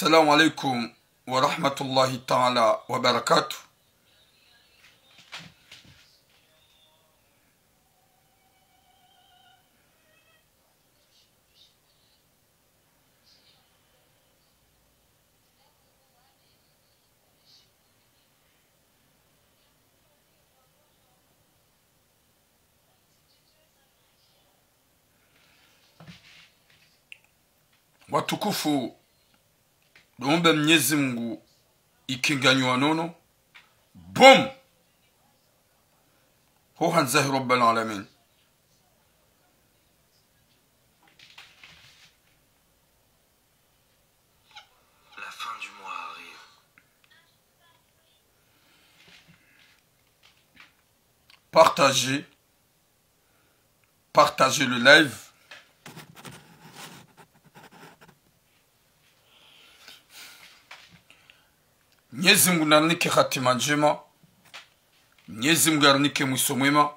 السلام عليكم ورحمة الله تعالى وبركاته. Watukufu, tuombe Mwenyezi Mungu ikinganywa nono bom ho hanzahi rabbil alamin. La fin du mois arrive. Partagez le live. Mwenyezi Mungu narnike hatima njema. Mwenyezi Mungu arnike mwiso mwema.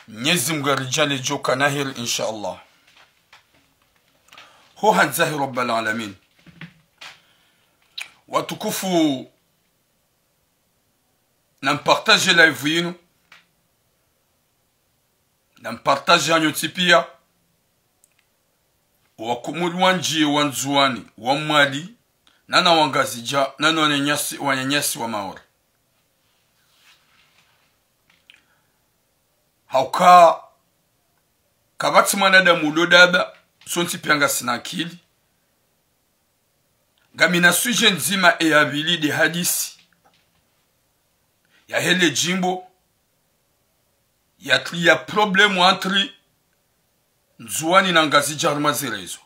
Mwenyezi Mungu arijale joka nahir insha Allah. Ho hanzahi rabbil alamin. Watukufu, nampartage live yinu. Nampartage anyoti pia. Wakumuli wanjie wanzuani wamwali nana wangazija nana wanyanyasi wa maori. Hauka kabati manada mulodaba sonti pianga sinakili. Gamina suje nzima e abili de hadisi ya hele jimbo ya problemu antri nzuani na ngazija rumazirezo.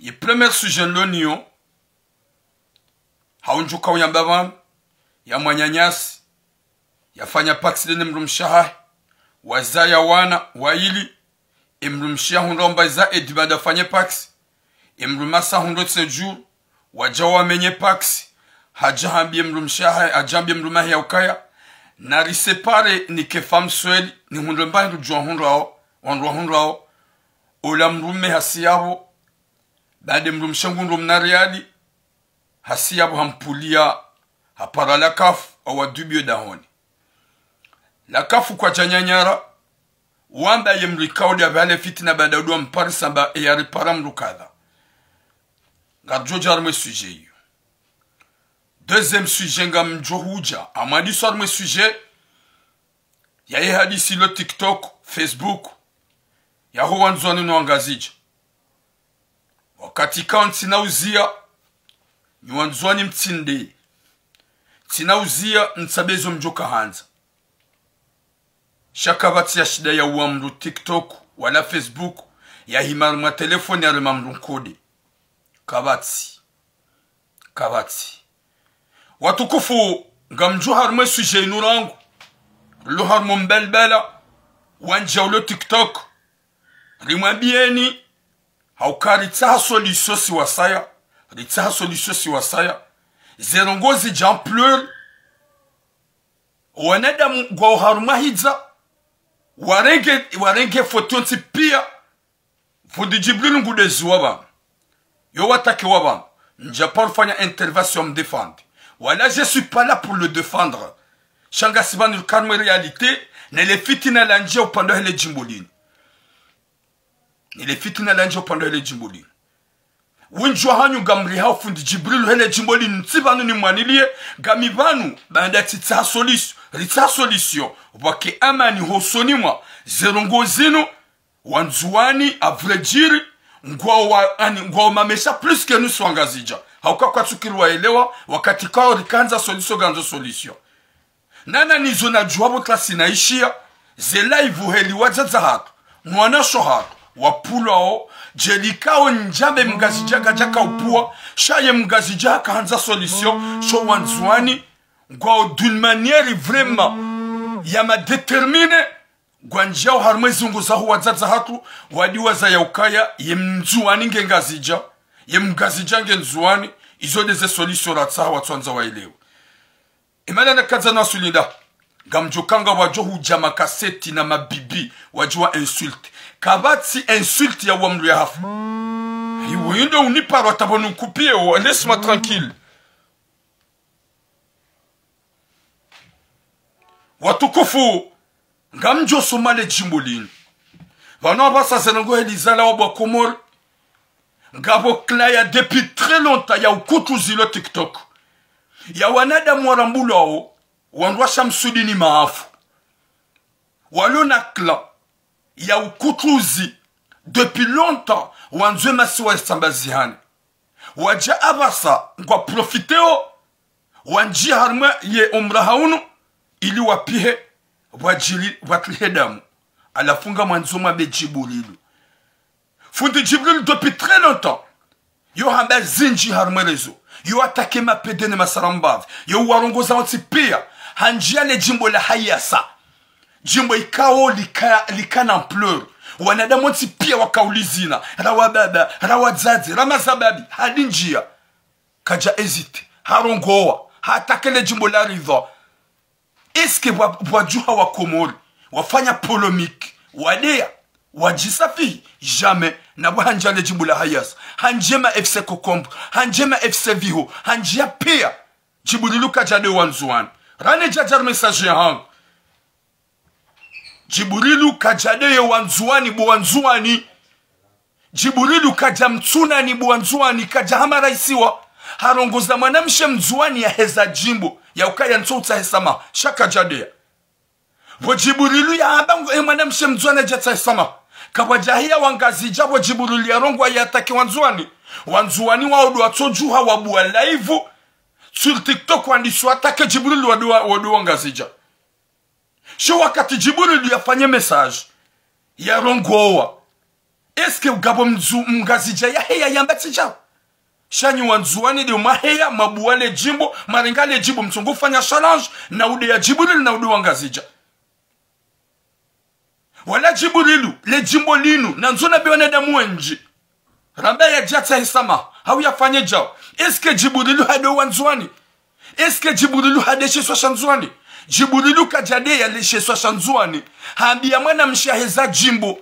Ye premier sujet l'onion haunjuka uyambavan ya mwanyanyasi ya fanya paksi dene mrumshaha wazaya wana waili imrumshia hundomba za edibada fanya paksi imrumasa hundo tsejur wajawa menye paksi hajambie mrumshaha ajambie mrumahi ya ukaya na risepare ni kefam sweli ni hundomba rujua hundo ao ola mrume hasiyabo baade mrumshangu ndo mnariadi hasiyabu hampulia hapara la kafu awa dubio dahoni la kafu kwa chanyanyara wamba ye mrikaudi abale fitina badadua mparisa mba eyari para mrukadha gadjo jarme sujet yu. Deuxième sujet nga mjohuja amadi sorme sujet ya ye hadisi lo TikTok, Facebook ya huwa nzoni no angazija wakati kaun tinauzia nyuanzwani mtinde tinauzia nsabezo mjoka hanza shakabati ya shida ya uamru TikTok wala Facebook ya himaru ma telefoni ya remamru kode kabati watukufu ngamjo harme suje inurangu lo harmo mbelbela wanja ulo TikTok rimwabieni hauka ritsaha solution si wasaya zerongozi jampleur wanada mgwa haruma hidza warenge fotonti pia fundi jibril ngude zuwaba yo watake waba njapar fanya intervention me défendre voilà, je suis pas là pour le défendre shanga sibanu karme réalité ne le fitina lanje upando hele jimbolini ile fitina lanje upando hele jimbolini winjwa hanyu gamri hao fundi jibril hele jimbolini nsibanu ni mwanilie gamibanu banda tita solution wake amani hosoni mwa zerongo zino wanzuani avrejiri ngwa mamesha plus que nous swangazija hauka kwa tukiri waelewa wakati kao rikanza solution ganzo solution nana nizo na juwabu klasi naishia ze live heli wazaza hatu mwana shohatu wapulao jelikao njambe mgazijaka jaka upua shaye mgazijaka hanza solution sho wanzuani ngwa d'une manière vraiment ya ma détermine gwanjao harmezi nguza huwa zaza hatu wadiwa za yaukaya ye mzuani ngengazija ye mgazija ngenzuani izo deze solution ratsaha watuanza wailewa imana na kaza na sulinda gamjokanga wajo hujama kaseti na mabibi wajua insulte kabati insulte ya wamlu ya hafu iwendo uniparo atabonu kupie wa laisse-moi tranquille watukufu ngamjo somale jimbolini vano abasa zenango elizala wabwa komor ngabo klaya depuis très longtemps ya ukutuzi lo TikTok ya wanadamu warambulao wandwa shamsudini maafu walona kla ya ukutuzi depuis longtemps wanzwe masiwa estambazihani waja abasa ngwa profiteo wanji harma ye umrahaunu ili wapihe wajili watlihedamu alafunga mwanzoma be Jibrilu fundi Jibrilu depuis très longtemps yo hamba zinji harma rezo yo atake mapedene masarambav yo warongoza wanti pia hanjia le jimbo la hayasa jimbo ikao likana ampleur wanadamu wanti pia wakaulizina rawababa rawadzazi ramazababi hadinjia kaja ezite harongoa hatake le jimbo la riva eske wajuha wa Komori wafanya polémique wadea wajisafi jamais na wahanja le jimbo la hayasa hanjema FC Kokombo hanjema FC Viho hanjia pia Jibrilu kajade wanzuan rane jajar message hang Jibrilu kajade wanzuani buwanzuani Jibrilu kajamtuna ni buwanzuani kajahama raisiwa harongoza mwanamshe mzuani ya heza jimbo ya ukaya ntouta hesama shaka jadea Jibrilu ya abango mwanamshe mzuani jata hesama kabajahia wangazija Jibrilu ya rongwa ya atake wanzuani waodu watojuha wabuwa live sur TikTok wandiswa atake Jibrilu wadu wangazija sho wakati Jibrilu yafanye message ya rongowa eske ugabo mngazija ya heya yambatija shanyi wanzuani de maheya mabuwale jimbo maringale jimbo mtungu fanya challenge na ude ya Jibrilu na ude wangazija wala Jibrilu le jimbo linu na nzona biwane da mwenji ramba ya jata hisama hau yafanye jao eske Jibrilu hade wanzuani eske Jibrilu hade sheswa shanzuani Jibrilu kajade ya le sheswa shanzuani hambia mwana mshaheza jimbo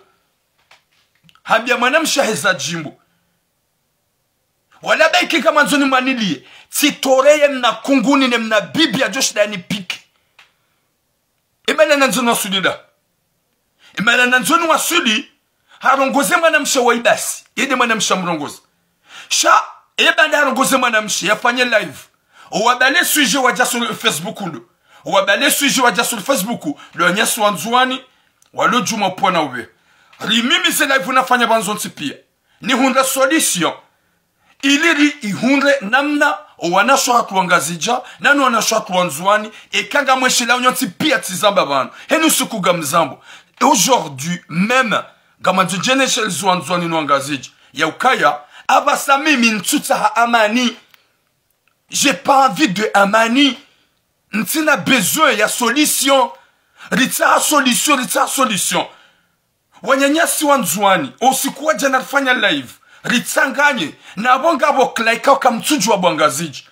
wala baiki kama nzoni manilie titoreye mna kunguni ne mna bibia joshida ni piki imana nanzoni wasudida imana nanzoni wasudi harongoze mwana msha waibasi yede mwana msha mrongoze sha ebanda harongoze mwana msha yafanye live wabale suije waja sur Facebook ndo wabale suije waja sur Facebook lo nyasu wanzuani walo juma pona ube rimimi se live unafanya banzonti pia ni hunda solution iliri ihunre namna wanasho hatu wangazija nanu wanasho hatu wanzuani ekanga mweshila unyonti pia tizamba banu henu suku gamzambo aujourd'hui même gamanzo jeneshel zwanzuani nwangazija ya ukaya abasa mimi ntuta ha amani j'ai pas envie de amani ntina besoin ya solution ritsa solution wanyanyasi wanzuani usikuwa jana fanya live ritsanganye na bonga boklaika kamtujwa bwangaziji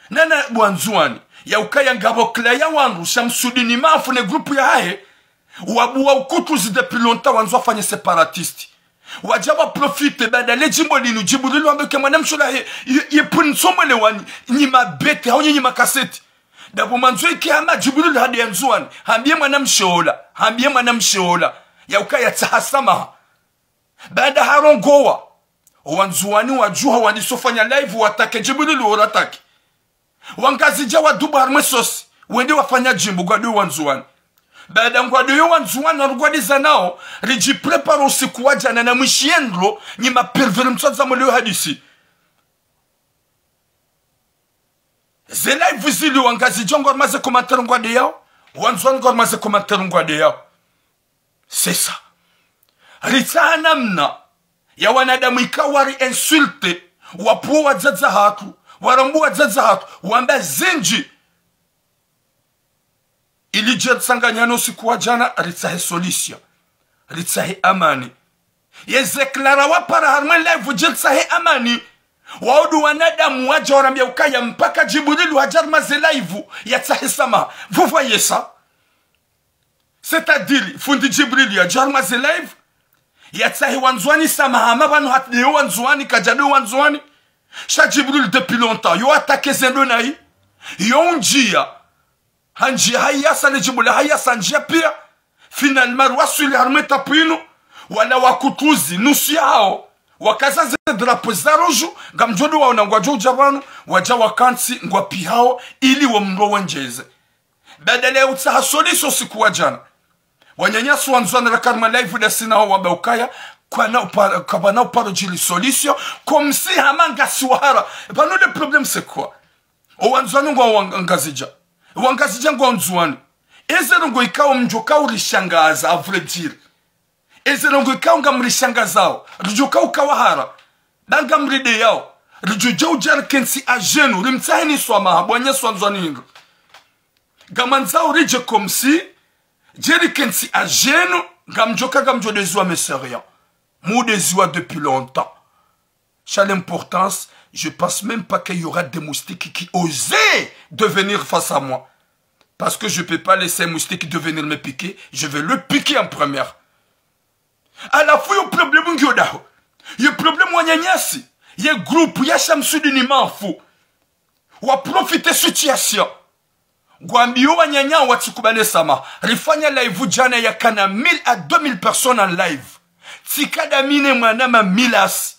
nana bwanzuani ya ukaya ngabo klaya wangu shamsudini mafu ne grupu ya hae wabuwa ukutuzi depuis longtemps wanzu afanye separatiste wajaba profite badale jimbo linu Jibrilu ambeke mwanamshula yepuni somole wani nyima bete hau nyima kaseti dabu manzo iki hama Jibrilu hadi yanzuani hambie mwanamshola ya ukaya tahasama baada harongowa wanzuani wajuha wanisofanya live watake Jibrilu uratake wangazija waduba harmesos wende wafanya jimbo gwadu wanzuani baada ngwadu wanzuani warugwadiza nao riji preparo usiku wajana na mwishiendro nyima perveri mtwaza mweleo hadisi ze live zili wangazija ngormaze komantere ngwade yao wanzuani ngormaze komantere ngwade yao c'est ça rita namna ya wanadamu ikawari insulte wapuwa wadzaza hatu warambu wadzaza hatu wamba zinji ili jetsanganyano siku wajana ritsahe solution ritsahe amani yezeklara wapara harman live jetsahe amani waudu wanadamu waja warambia ukaya mpaka Jibrilu hajar maze live yatsahe sama vous voyez ça c'est-à-dire fundi Jibrilu hajar maze live yatsahi wanzwani samahama banu hatliyo wanzwani kajado wanzwani sha Jibril depuis longtemps yo attaqué zendo nayi yo njia hanjia hayasa ne Jibril hayasa njia pia finalement wasuli harmeta pino wala wakutuzi nusu yao wakaza drapo za roju ngamjodo waona ngwajo jabanu waja wakansi ngwapi hao ili wamro wanjeze badala ya utsaha solution siku wajana wanyanyasu wanzwana rakarma live da sina wa baukaya kwa bana uparo jili solution comme si hamanga suhara bano le problème c'est quoi o wanzwana ngwa wangazija ngwa wanzwana ezero ngo ikao mjoka ulishangaza a vrai dire ezero ngo ikao ngamrishangazao rujoka ukawahara banga mride yao rujoja ujar kensi ajenu rimtsahini swama habwanya swanzwana hingo gamanzao rije comme si Jerry Kensi a gêne, gamjoka gamjo des oies mais c'est rien. Mou des oies depuis longtemps. J'ai l'importance, je pense même pas qu'il y aura des moustiques qui osaient devenir face à moi. Parce que je ne peux pas laisser un moustique devenir me piquer, je vais le piquer en première. À la fois, il y a un problème, il y a un problème, il y a un groupe, il y a un chamsudini manfou. Ou à profiter de la situation. Gwambiyo wanyanya watukubale sama. Rifanya live jana ya kana 1000 à 2000 personnes en live. Tikada mine mwanama milas.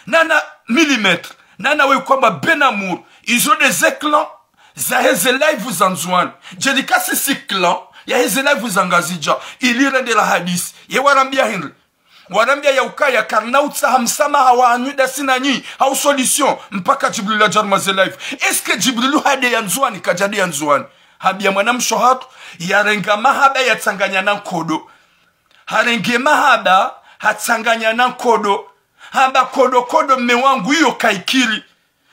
Nana millimètre. Nana we kwamba Benamour. Ils ont des éclans. Za heze live zanzwan. Jedika si clan. Ya heze live zangazija. Ili rende la hadis. Ye warambia hinri. Warambia ya ukaya karna utsa hamsama hawa anuda sinanyi hau solution mpaka Jibril la jarmaze live. Eske Jibrilu hade yanzuani kajadi yanzuani habia mwanam shohatu yarenga mahaba ya tsanganya na kodo harenge mahaba hatsanganya na kodo haba kodo mewangu hiyo kaikiri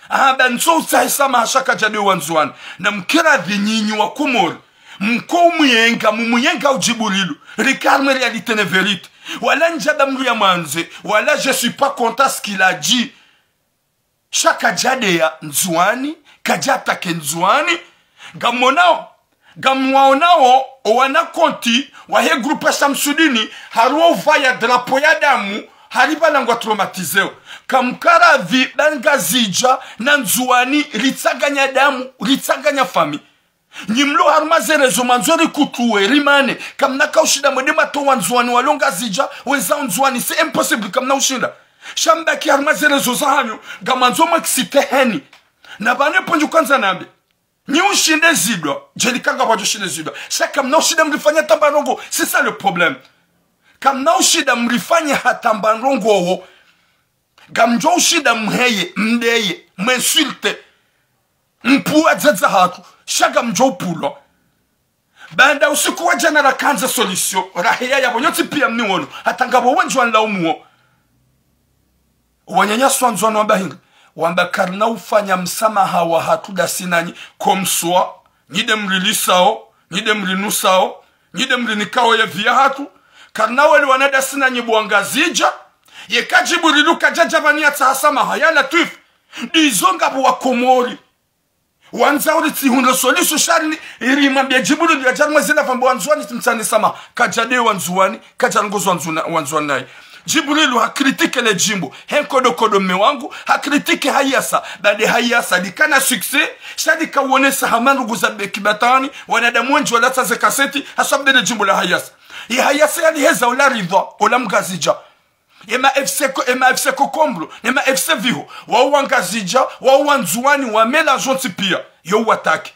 haba nso utsahisama hashaka jadi wanzuani na mkira vinyinyi wa kumori mko mumuyenga ujibulilu rikarme réalité ne vérité. Voilà njaba mruya manze. Voilà je suis pas content ce qu'il a dit. Chaka jade ya nzuani. Kajata ke nzuani. Gamwaonao. Owana konti. Wahe grupe Samsudini. Haruwa uvaya drapo ya damu. Hariba nangwa traumatizeo. Kamkara vi banga zija. Na nzuani. Ritsaganya damu. Ritsaganya fami. Nyimlo harmaze rezo manzori kutuwe rimane kamna kaushida mwedema to wanzuani walonga zija weza wanzuani c'est impossible kamna ushinda shamba ki harmaze rezo zahanyo gamanzo makisite heni na bane ponju kwanza nabe ni ushinde zidwa jelikanga wajo shinde zidwa sha kamna ushida mlifanya tambarongo c'est ça le problème kamna ushida mlifanya hatambarongo wo gamjo ushida mheye mdeye m'insulte mpuwa zaza hatu shaga mjopulo banda usiku wa jana rakanza solution rahia yabo nyoti pia mniwono hatangabo wenjwa nlaumu wanyanya swanzwa wamba hinga wamba karna ufanya msamaha wa hatuda sinanyi komswa nide mrilisao nide mrinusao nide mrinikao ya via hatu karna wali wanada sinanyi buangazija yekajibu riluka jajabani ya tahasamaha ya latif dizonga buwa komori wanza uriti hunro solution shari irimambia Jibril ya jarma zila fambo wanzuani timsani sama kajade wanzuani kajangozo wanzuani nai Jibril hakritike le jimbo henkodo mewangu hakritike hayasa bade hayasa dikana succès shadi kawonesa hamanu guzabe kibatani wanadamu wenji walata ze kaseti hasabde le jimbo la hayasa ya hayasa yani heza ula ridha ula mgazija Ema FC Kokomblo, ema FC Viho, wawangazija, wawanzuani, wamela jonti pia, yo wataki.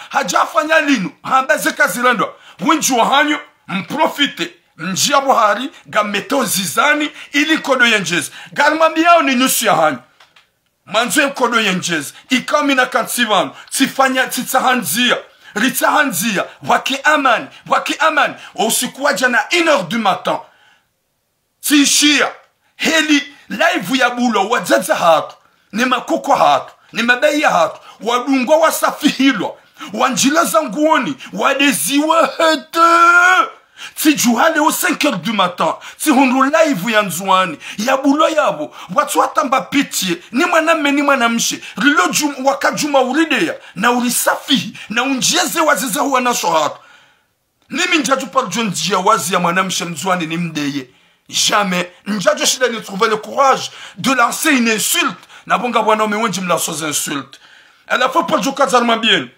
Hajafanya linu, hambaze kazilando, winju wahanyo, mprofite, njia buhari, gameto zizani, ili kodo yenjez. Galmambi yao ni nyusi ya hanyo. Manzo kodo yenjez, ikami na kantivano, tifanya titahanzia, ritahanzia, waki aman, usikuwa jana 1h du matin. Tishia, heli, live ya bulo, wazaza hatu, ni makoko hatu, ni mabeya hatu, wadungwa wasafihilo, wanjila zanguoni, wadeziwa hete. Ti juhale au 5h du matin, ti hunru live ya nzuani, ya bulo yabo, watu watamba pitiye, ni maname ni manamshe, rilo wakajuma urideya, na urisafihi, na unjeze waziza huwa na shohatu. Nimi njaju par John dia wazi ya mwanamshe mzwani ni mdeye. Jamais. Njaju shida ni trouver le courage de lancer une insulte. Na bonga bwana umewenji mlasoza insulte. À la fois par Jokazarma bien.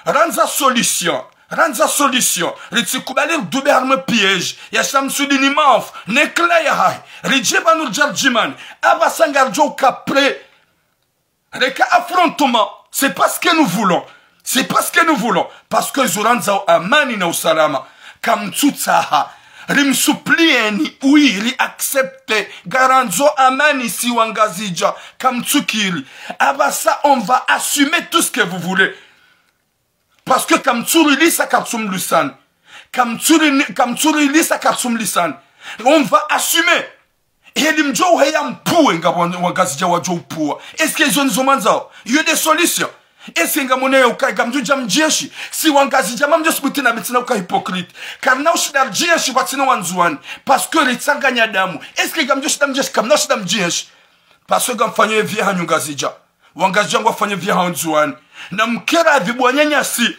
Ranza solution. Ranza solution. Ritsikubali dube harme piège. Ya Shamsudini maf. Nekla ya hai. Rijeba nur jarjiman. Aba sangarjo kapre. Reka affrontement. C'est pas ce que nous voulons. C'est pas ce que nous voulons. Parce que Zoranza amani na usalama. Kamtsutsaha. Rimsuplieni. Oui, ri accepte. Garanzo amani si wangazija. Kamtsukiri. Abasa, on va assumer tout ce que vous voulez. Parce que Kamtsuri lisa katsum lisan. Kamtsuri lisa katsum lisan. On va assumer. Helimjo heya mpue nga wangazija wajo upua. Est-ce que ils ont manzao? Il y a des solutions. Est-ce que ngamone ukai gamju jamjeshi? Si wangazija mamjo sputina betina uka hypocrite. Car na ushidar jeshi watina wanzuani. Parce que ritsanganya damu. Est-ce que gamjo shidam jeshi kam na ushidam jeshi? Parce que gamfanye vya hanyungazija. Wangazija wafanye vya hanzuani. Na mkera vibwanyanya si.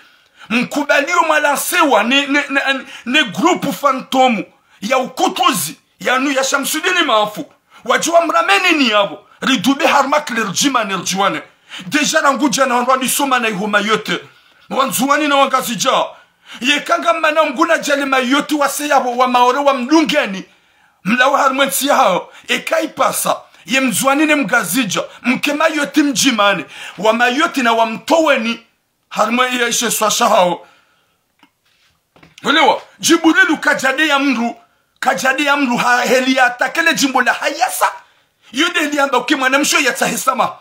Mkubalio malansewa ne grupu fantomu. Ya ukutuzi. Yanu ya Shamsudini maafu. Wajua mrameni ni yabo. Ridube harmak lirjima nirjiwane. Deja ranguja na wanwani soma na ihuma yote. Wanzuani na wangazija. Yekanga mana mguna jali mayote wase yabo wa maore wa mlungeni. Mlawa harmwensi hao. Ekai pasa. Ye mzuani ne mgazija. Mkema yote mjimane. Wa mayote na wa mtoweni. Harmwensi ya ishe swasha hao. Ulewa. Jiburilu kajade ya mru. Kajadi ya mru heli ya takele jimbo la hayasa. Yude liamba ukimwa na msho ya tahisama.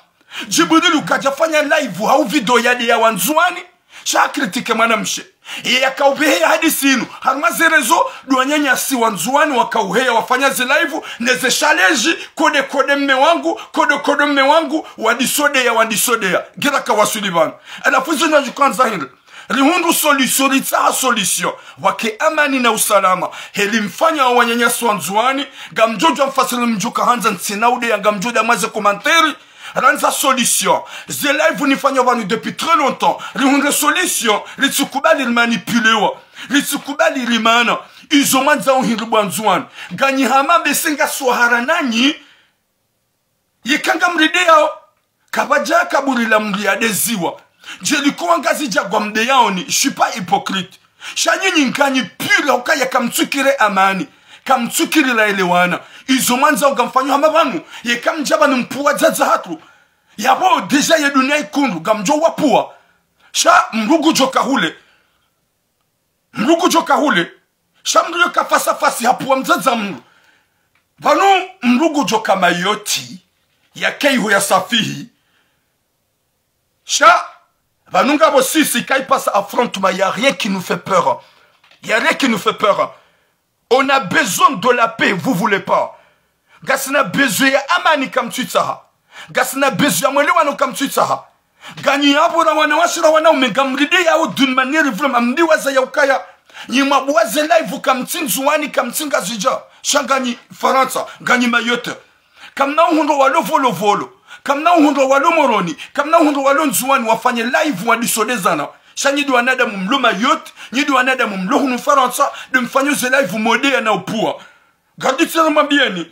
Jibudilu kajafanya live hau video yadi ya wanzuani. Sha kritike mwanamshe. Ya kaubeheya hadisi inu. Harmaze rezo duanyanya si wanzuani wakauheya wafanya zi live. Neze challenge kode mme wangu. Kode mme wangu. Wadisode ya. Gira kawasuli bana. Alafuzo na jukanza hili. Rihundu solution, ritsaha solution. Wake amani na usalama. Helimfanya wanyanyasi wanzuani. Gamjojo mfasili mjuka hanza nsinaude ya gamjojo amaze komanteri. Ranza solution. Ze live nifanya wanu depuis très longtemps. Rihundu solution. Ritsukubali manipulewa. Ritsukubali rimana. Izomanza uhiribu wanzuani. Ganyi hamambe senga swahara nanyi. Yekanga mride yao. Kabaja kaburi la mriade ziwa. Jeliko ngazija kwa mde yaoni. Je suis pas hypocrite. Shanyini nkanyi pure ukaya kamtsukire amani. Kamtsukire la elewana. Izomanza ukamfanyo hamabanu. Ye kamjaba numpuwa zaza hatu. Yabo deja ye dunia ikundu. Gamjo wapua. Sha mrugu joka hule. Sha mrugu joka fasa hapuwa mzaza mru. Vanu mrugu joka mayoti. Ya keihu ya safihi. Sha Vanunga aussi, si quand il passe affrontement, il n'y a rien qui nous fait peur. Il n'y a rien qui nous fait peur. On a besoin de la paix, vous ne voulez pas. Gasina besoin ya amani kam tuitsaha. Gasina besoin ya mwele wano kam tuitsaha. Gani yabo na wana washira wana umegamride yao d'une manière vraiment mdiwaza ya ukaya. Yimabuwaze live kam tinzuani kam tingazija. Shangani Faransa, gani mayote. Kam na uhundo walo. Kamna uhundo walo moroni. Kamna uhundo walo nzuwani wafanye live wadisodezana. Shanyidu wanada mumloma yote. Nyidu wanada mumlohu nufaransa. Dumfanyo ze live modea na upua. Gardi tsirama bieni.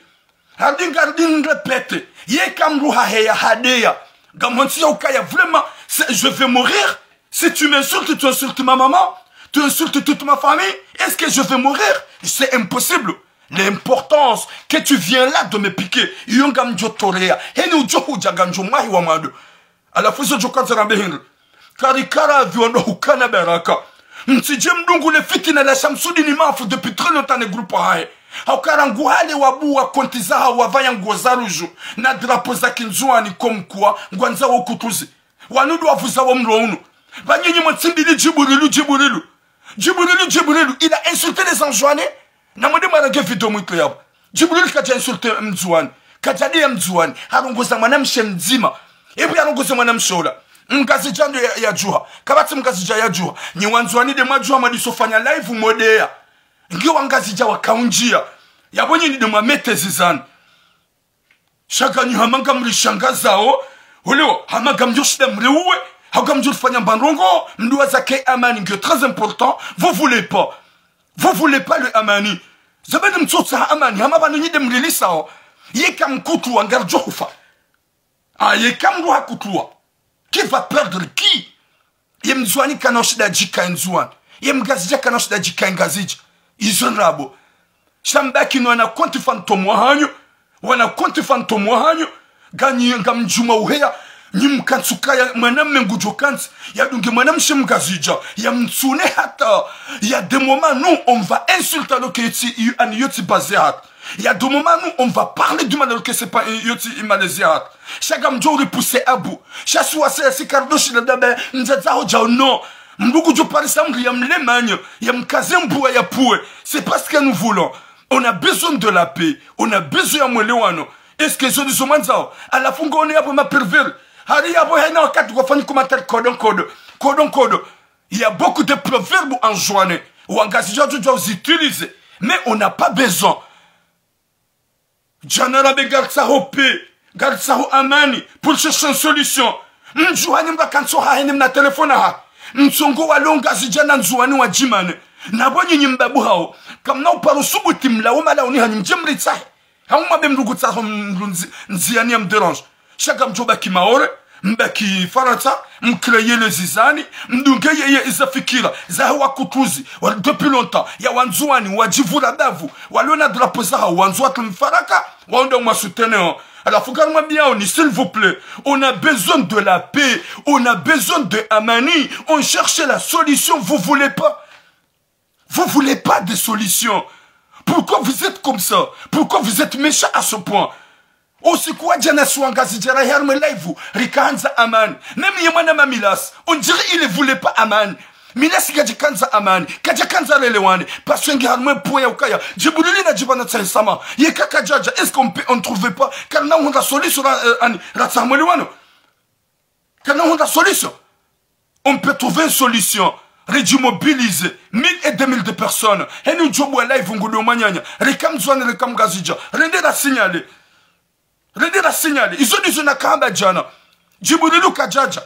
Gardin répète. Ye kamruha heya hadeya. Gamonsi ya ukaya vraiment. Je vais mourir. Si tu m'insultes, tu insultes ma maman. Tu insultes toute ma famille. Est-ce que je vais mourir? C'est impossible. L'importance que tu viens là de me piquer. Yongam jotorea. Heni ujohu jaganjo mahi wa madu. Ala fuzo jokanza rambe hindu. Karikara viondo hukana beraka. Mtije mdungu le fitina la Shamsudini mafu depuis très longtemps ne groupe hae. Haukara nguhale wabu wa kontizaha wavaya nguozaruju. Na drapo za kinzuani komkua. Ngwanza wa ukutuzi. Wanudu wafuza wa mrounu. Banyinyi mwatsimbili jiburilu. Il a insulté les enjouanés. Namode marage video mwito yabo. Jibril kaja insulte mzuani. Kajadi ya mzuani. Harungoza mwanamshe mzima. Ebu harungoza mwanamshola. Mgazijando ya juha. Kabati mgazija ya juha. Ni wanzuani de majuha madisofanya live modea. Ngiyo wangazija wakaunjia. Yabonye ni de mamete zizani. Shaka ni hamanga mlishangazao. Uleo hamaga mjoshida mreuwe. Haga mjofanya mbanrongo. Mduwa zake amani ngiyo très important. Vous voulez pas. Vous voulez pas le amani. Zabene mtsotsa amani. Hama banu nyide mlilisa o. Yeka mkutua ngarjofa. Ah, yeka mruha kutua. Qui va perdre qui? Yem zwani kanoshida jika nzwani. Yem gazija kanoshida jika ngazija. Izon rabo. Shambaki no wana konti fantomo hanyo. Wana konti fantomo hanyo. Ganyi ngamjuma uhea. Nyimkansuka ya manam ngujo kansi. Ya dungi manam shemgazija. Ya mtsune hata. Ya des moments nous on va insulter le que yoti an yoti bazehat. Il y a des moments où on va parler du mal que c'est pas yoti imalésiat. Chaque amjo repoussé à bout. Chaque soit c'est cardo chez dabe nzaza hoja non. Mbugu jo par exemple yam lemagne, yam kazembu ya poué. C'est pas ce que nous voulons. On a besoin de la paix. On a besoin de mwelewano. Est-ce que je dis au manzao à la fungo on est pour ma pervers. Hari yabo hena wakati kwa fani commentaire codon. Il y a beaucoup de proverbes en journée. Ou en gazija tu dois utiliser. Mais on n'a pas besoin. Janarabe gartsaho pe, gartsaho amani pour chercher une solution. Njuani mbakanso ha hene na telefona ha. Nsongo walonga zijana nzuani wa jimane. Nabonyi nyimbabu hao. Kamna uparo subuti mla umala uni hani mjemri tsahe. Hauma bemrugu tsaho nziani ya mderange. Shaka mjoba kimaore, mbaki faransa, mkreye le zizani, mdunge yeye izafikira, zahe wakutuzi, depuis longtemps, ya wanzuani, wajivura davu, waliona drapo zaha, wanzuatu mfaraka, waonde mwasutene. Alors, faut qu'on bien, s'il vous plaît, on a besoin de la paix, on a besoin de amani, on cherche la solution, vous voulez pas? Vous voulez pas de solution? Pourquoi vous êtes comme ça? Pourquoi vous êtes méchant à ce point? Osikuwa jana suangazi jara herme live rikanza aman. Même yemana mamilas, on dirait il ne voulait pas aman. Milas kajikanza aman, kajikanza lelewani. Parce que harme point ukaya. Djibulili na djibana tsama. Yeka kajaja, est-ce qu'on peut on trouve pas car na on a solution ratsamwelewano. Car na on a solution. On peut trouver une solution. Redimobiliser 1000 et 2000 de personnes. Et nous jobo live ngulu manyanya. Rikam zwane rikam gazija. Rendez la signaler. Rendez la signaler. Ils ont dit na kamba jana. Djibulilu kajaja.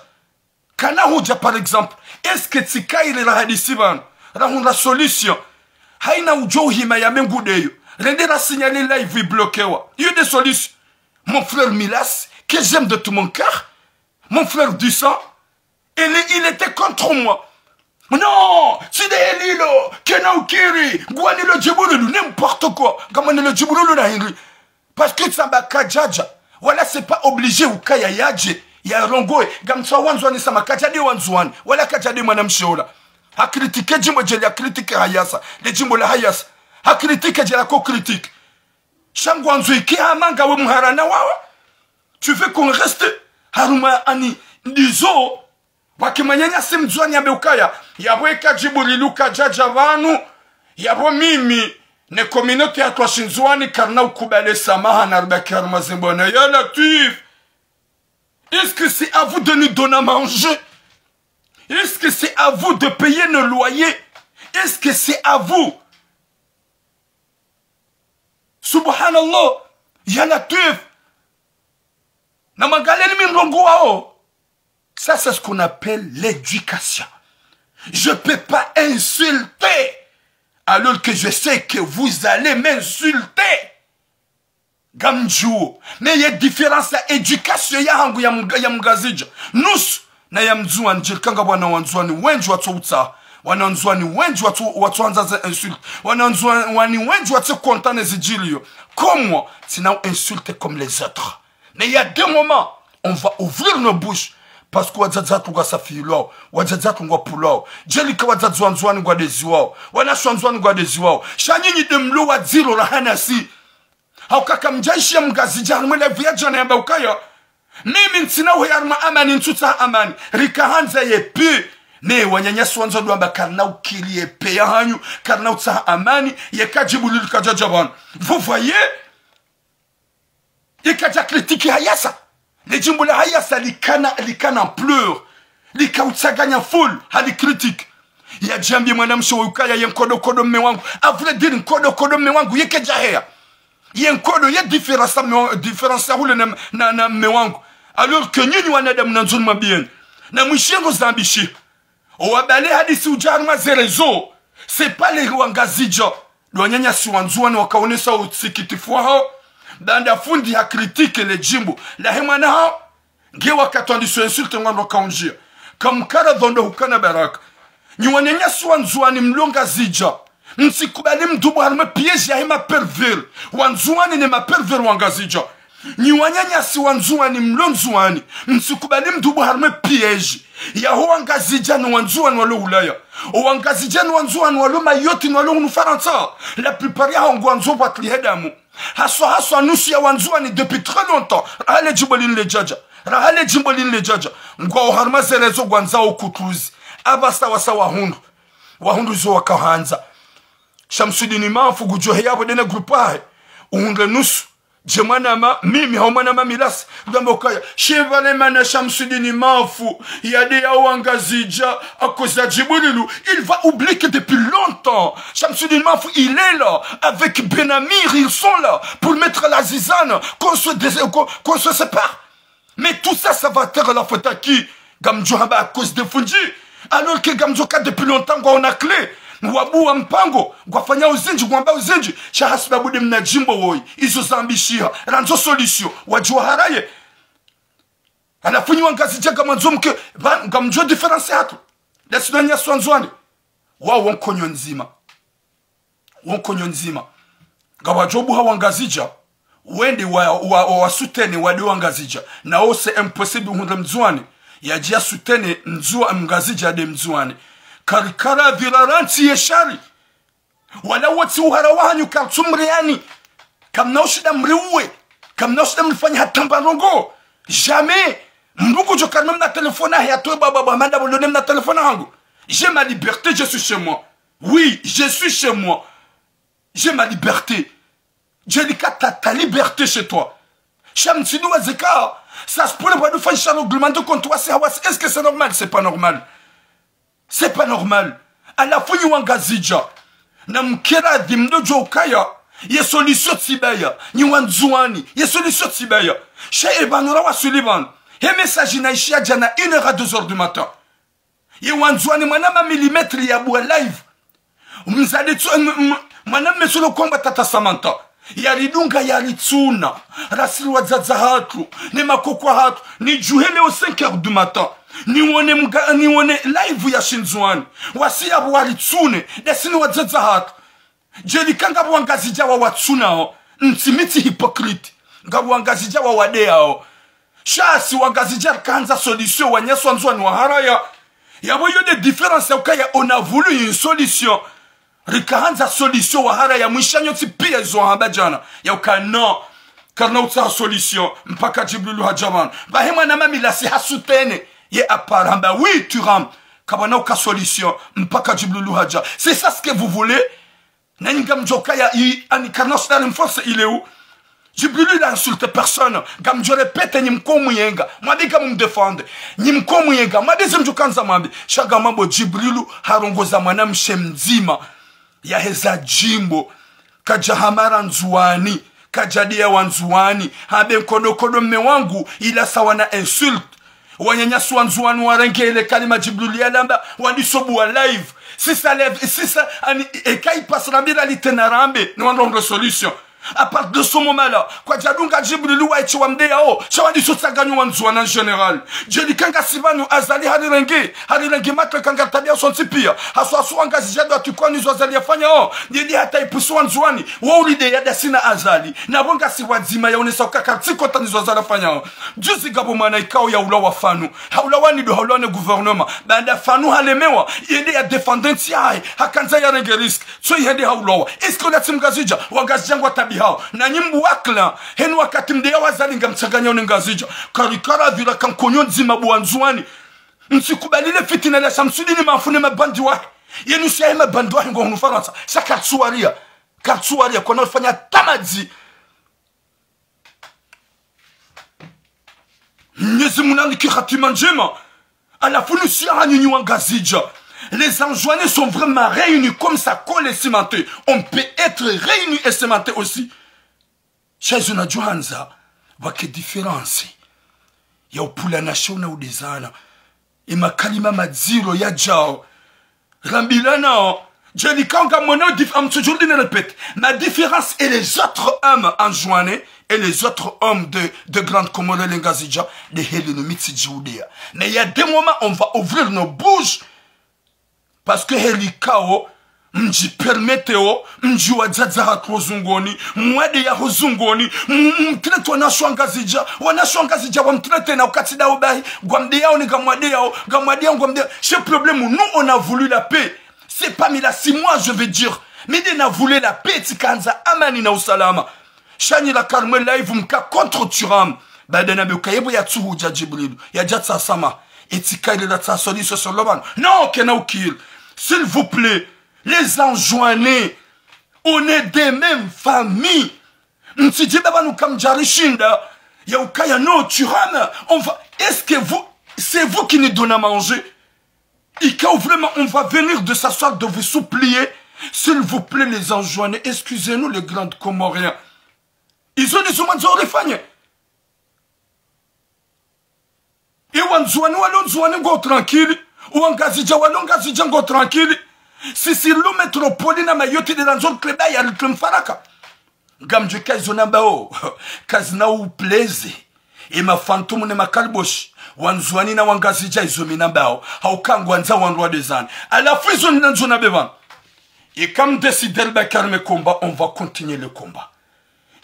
Kana hoja par exemple. Est-ce que tika ile rahadisi ban? Rahon la solution. Haina ujo hima ya mengudeyo. Rendez la signaler live bloquewa. Il y a des solutions. Mon frère Milas, que j'aime de tout mon cœur. Mon frère du sang. Il était contre moi. Non, c'est des Lilo, Kenaukiri, Guanilo Djiboulou, n'importe quoi. Gamanilo Djiboulou na Henry. Parce que ça va kajaja. Voilà, c'est pas obligé ou kaya yaje. Ya rongoe. Gamsa wanzwani sama kajade wanzwani. Voilà kajade manam sheola. Ha critique jimbo jeli, ha critique hayasa. Le jimbo la hayasa. Ha critique jela ko critique. Shangu wanzui ki hamanga we mharana wawa. Tu veux qu'on reste haruma ani nizo. Wakimanyanya simzwani ya beukaya. Yabo eka Djibulilu kajaja vanu. Yabo mimi. Ne communauté à toi shinzwani karna ukubale samaha narbaki harmazimbona. Ya Latif. Est-ce que c'est à vous de nous donner à manger? Est-ce que c'est à vous de payer nos loyers? Est-ce que c'est à vous? Subhanallah. Ya Latif. Namagaleli minrongo. Ça, c'est ce qu'on appelle l'éducation. Je ne peux pas insulter alors que je sais que vous allez m'insulter. Gamjou. Mais il y a différence à éducation. Il y a un gazija. Nous, na yamzuan jilkanga wana wanzuani wenji watu utsa. Wana wanzuani wenji watu wanzaza insulte. Wana wanzuani wenji watu kontane zijilio. Comme moi, sinon insulter comme les autres. Mais il y a des moments, on va ouvrir nos bouches. Parce que wadzadzatu ngwa safilo, wadzadzatu ngwa pulo, jelika wadzadzwanzwani ngwa deziwao, wanashwanzwani ngwa deziwao, shanyinyi demlo wadziro la hanasi. Haukaka mjaishi ya mgazija, mwele vijana ya baukaya. Mimi ntina huyarma amani ntuta amani, rikahanza ye pi. Ne wanyanyasu wanzo duamba karna ukili ye pe ya hanyu, karna utaha amani, ye Djibulilu kajajaban. Vous voyez? Ye kaja kritiki hayasa. Les Djimbo la hayasa likana en pleurs. Lika utsaganya full, hali critique. Ya jambi mwanam showukaya yen kodo mewangu. A vrai dire kodo mewangu yeke jahea. Yen kodo ye différence hule na mewangu. Alors que nyinyi wanadamu nanzuni mabien. Na mwishengo zambishi. Owabale hadisi ujarma zerezo. c'est pas les wangazija wanyanya si wanzuani wakaonesha usikitifu wao banda fundi ya critique le jimbo la hemana hao nge wakatwandi so insulte ngando kaunjia kamkara dhondo hukana baraka ni wanyanya si wanzuani mlonga zija msikubali mdubu harme piège ya hema pervers wanzuani ne ma pervers wangazija ni wanyanya si wanzuani mlonzuani msikubali mdubu harme piège ya wangazija ni wanzuani walo ulaya wangazija ni wanzuani walo mayoti ni walo unufaransa la plupart ya wanzu watli hedamu haswa nusu ya wanzuani depuis très longtemps rahale jimbolin le jaja ngwa harma zerezo gwanza okutuzi abasa wasawa hundu zo wakahanza Shamsudini mafu gujohe yabo dena grupahe uhunga nusu jemana mimi haumana mamilas dambokaya shevale mana Shamsudini mafu yade ya wangazija akoza Djibril il va oublier que depuis longtemps Shamsudini mafu il est là avec Benamir ils sont là pour mettre la zizane qu'on se sépare mais tout ça va taire la faute à qui Gamjohaba à cause de Fundi alors que Gamjoka depuis longtemps on a clé wabu wa mpango gwafanya uzinji gwamba uzinji shahasiba bude mna jimbo woi izo zambishia ranzo solution wajua haraye alafunyi wangazi jaga manzomke ngamjo difference hatu lesinanya swanzwani wao wonkonyo nzima ngawajobu hawangazija wende wasutene wadi wangazija na ose impossible hunde mzwani yajia sutene mgazija de mzwani karikara viraranti yeshari wala wati uharawanyu kartumriani kamnaoshida mriwe kamnaoshida mlifanya hatambarongo jamais mbuku jo karmem na telefona ya to baba manda bolone na telefona hangu j'ai ma liberté je suis chez moi oui je suis chez moi j'ai ma liberté j'ai dit ta liberté chez toi Shamsudini wazeka ça se pourrait pas nous faire un règlement de compte est-ce que c'est normal c'est pas normal. C'est pas normal. À la fois, wangazija. Na mkera dimdo jokaya. Ye solution tibaya. Ni wanzuani. Ye solution tibaya. Chez Ebanura wa Sullivan. He message na ishia jana 1h à 2h du matin. Ye wanzuani manama millimetre ya bua live. Mzade tu manama mesolo komba tata Samantha. Yaridunga yaritsuna. Rasili wa zazahatu. Ni makokwa hatu. Ni juhele au 5h du matin. Niwone live ya shinzwani wasi ya wali tsune desini wadzadza hatu jeli kanga wangazija wa watsuna ho ntimiti hypocrite ngabu wangazija wa wadea ho shasi wangazija kanza solution wanyeswa nzwani wa haraya yabo yode difference ya ukaya on a voulu une solution rikahanza solution wa haraya mwishanyo tipia zo habajana ya ukano karna utsa solution mpaka Djibril hajaman bahema na mami la si hasutene ye apparemment oui tu ram kabana uka solution mpaka Djibril haja c'est ça ce que vous voulez nanga mjoka ya ani karnational force il est où Djibril il insulte personne comme je répète ni mkomuyenga mwadi kama mdefendre ni mkomuyenga mwadi zimjukanza mwambi shaga mambo Djibril harongoza mwana mshemzima ya heza jimbo kajahamara nzuani kajadia wanzuani habe kodo mme wangu ila sawa na insulte wanyanyasi wanzuani warengele kalima Djibril ya lamba wandisobu wa live si ça ani ekai pasrambira litenarambe ni wandongo solution à partir de ce moment-là, quoi jadunga Djibril wa echi wamde yao, shawandi sotsaganu wanzuana en général. Jeli kanga sibanu azali harirenge matre kanga tabia sontipia. Haswasu wanga zijado atukoni zwazali yafanya o. Jeli hata ipusu wanzuani, waulide yada sina azali. Na wanga siwadzima ya unesa ukakatiko tani zwazali yafanya o. Juzi gabo mana ikao ya ulawa fanu. Haulawani do haulwane gouvernement. Banda fanu halemewa, yende ya defendenti yae. Hakanza ya renge risk. So yende haulawa. Esko lati mgazija, wangazijangwa tabi hao na nyimbu wakla henu wakati mdeya wazali nga mchaganya unengazija karikara vila kankonyo nzima buwanzuani msikubalile fitina la Shamsudini mafune mabandi wahe yenu siya mabandi wahe ngongu Faransa sa katsuwaria kwa nafanya tamadzi Mwenyezi Mungu kiratima njema alafunu siya hanyunyi wangazija. Les enjoignés sont vraiment réunis comme ça, collés, cimentés. On peut être réunis et cimentés aussi. Chez une Johanza, wake différence. Ya upula na shona udezana. Ima kalima madziro ya jao. Rambilana, Jelikanga mono toujours le répète. Ma différence et les autres hommes en Joanne et les autres hommes de Grande Comore Lengazija, de Heleno Mitsidjoudia. Mais il y a des moments on va ouvrir nos bouches parce que Helikao mji permeteo mji wazaza kozungoni mwade ya hozungoni mtreto wanashwangazija wa mtrete na ukati da ubahi gwamde yao ni gamwade yao gwamde c'est problème nous on a voulu la paix c'est pas mila 6 mois je veux dire mais on a voulu la paix tikanza amani na usalama shani la karme live mka contre turam badana be kayebo ya tsuhu ja Jibril ya jatsa sama etikaile la tsa solution sur l'oban non kena ukil s'il vous plaît. Les enjoignés, on est des mêmes familles. Est-ce que c'est vous qui nous donnez à manger? Et quand vraiment on va venir de s'asseoir, de vous supplier, s'il vous plaît les enjoignés, excusez-nous les grandes Comoriens. Ils ont des hommes de famille. Et on zouane tranquille, ou on gazidja go tranquille. Si c'est le métropole na mayoti de la zone kleba ya l'faraka. Gamje kazona bao. Kazna ou plaise. Et ma fantôme ne ma kalbosh. Wanzwani na wangazija izomina bao. Haukangwanza wanroi des ânes. À la fusion na zona bevan. Et comme décider le bakar me combat, on va continuer le combat.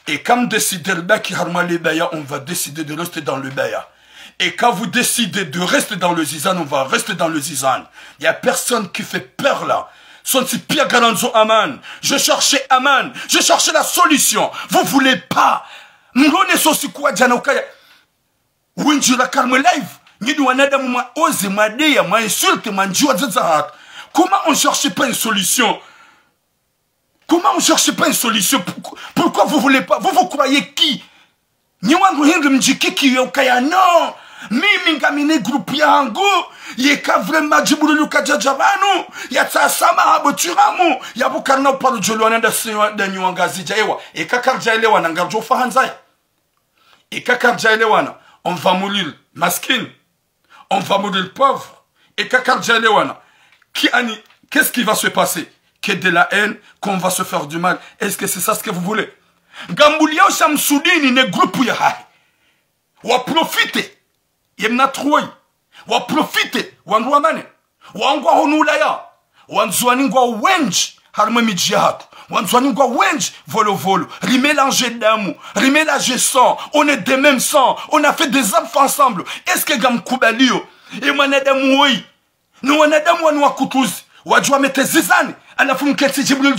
Et comme décider le bakar le baya, on va décider de rester dans le baya. Et quand vous décidez de rester dans le zizan, on va rester dans le zizan. Il n'y a personne qui fait peur là. Son Pia Garanzo Aman. Je cherchais Aman. Je cherchais la solution. Vous voulez pas. M'lone sosi kwa janokaya. Winjura karme live. Nidu wanada mwa oze madeya mwa insulte manjua zazahat. Comment on cherchait pas une solution? Comment on cherchait pas une solution? Pourquoi vous voulez pas? Vous croyez qui? Niwangu hingi mjikiki yokaya non. Mimi ngamine groupe yangu yeka vraiment Jibril kajajabanu yatsa sama haboturamu yabukarna palo jolwana da nyuangazija ewa ekakarja elewana ngarjo fahanzai ekakarja elewana on va mourir maskin on va mourir pauvre ekakarja elewana qu'est-ce qui va se passer? Que de la haine, qu'on va se faire du mal. Est-ce que c'est ça ce que vous voulez? Gamboulia ou Samsoudini ne groupe ya hai wa profiter yemna troy wa profiter wanrua mane wangwa honulaya wanzwani ngwa wenj harma midjihat wanzwani ngwa wenj volo rimélanger d'amour rimélanger sang on est des mêmes sang on a fait des enfants ensemble est-ce que gam kubalio et manadamu oi no wanadamu wanwa kutuzi wajua mete zizani anafumketi Jibril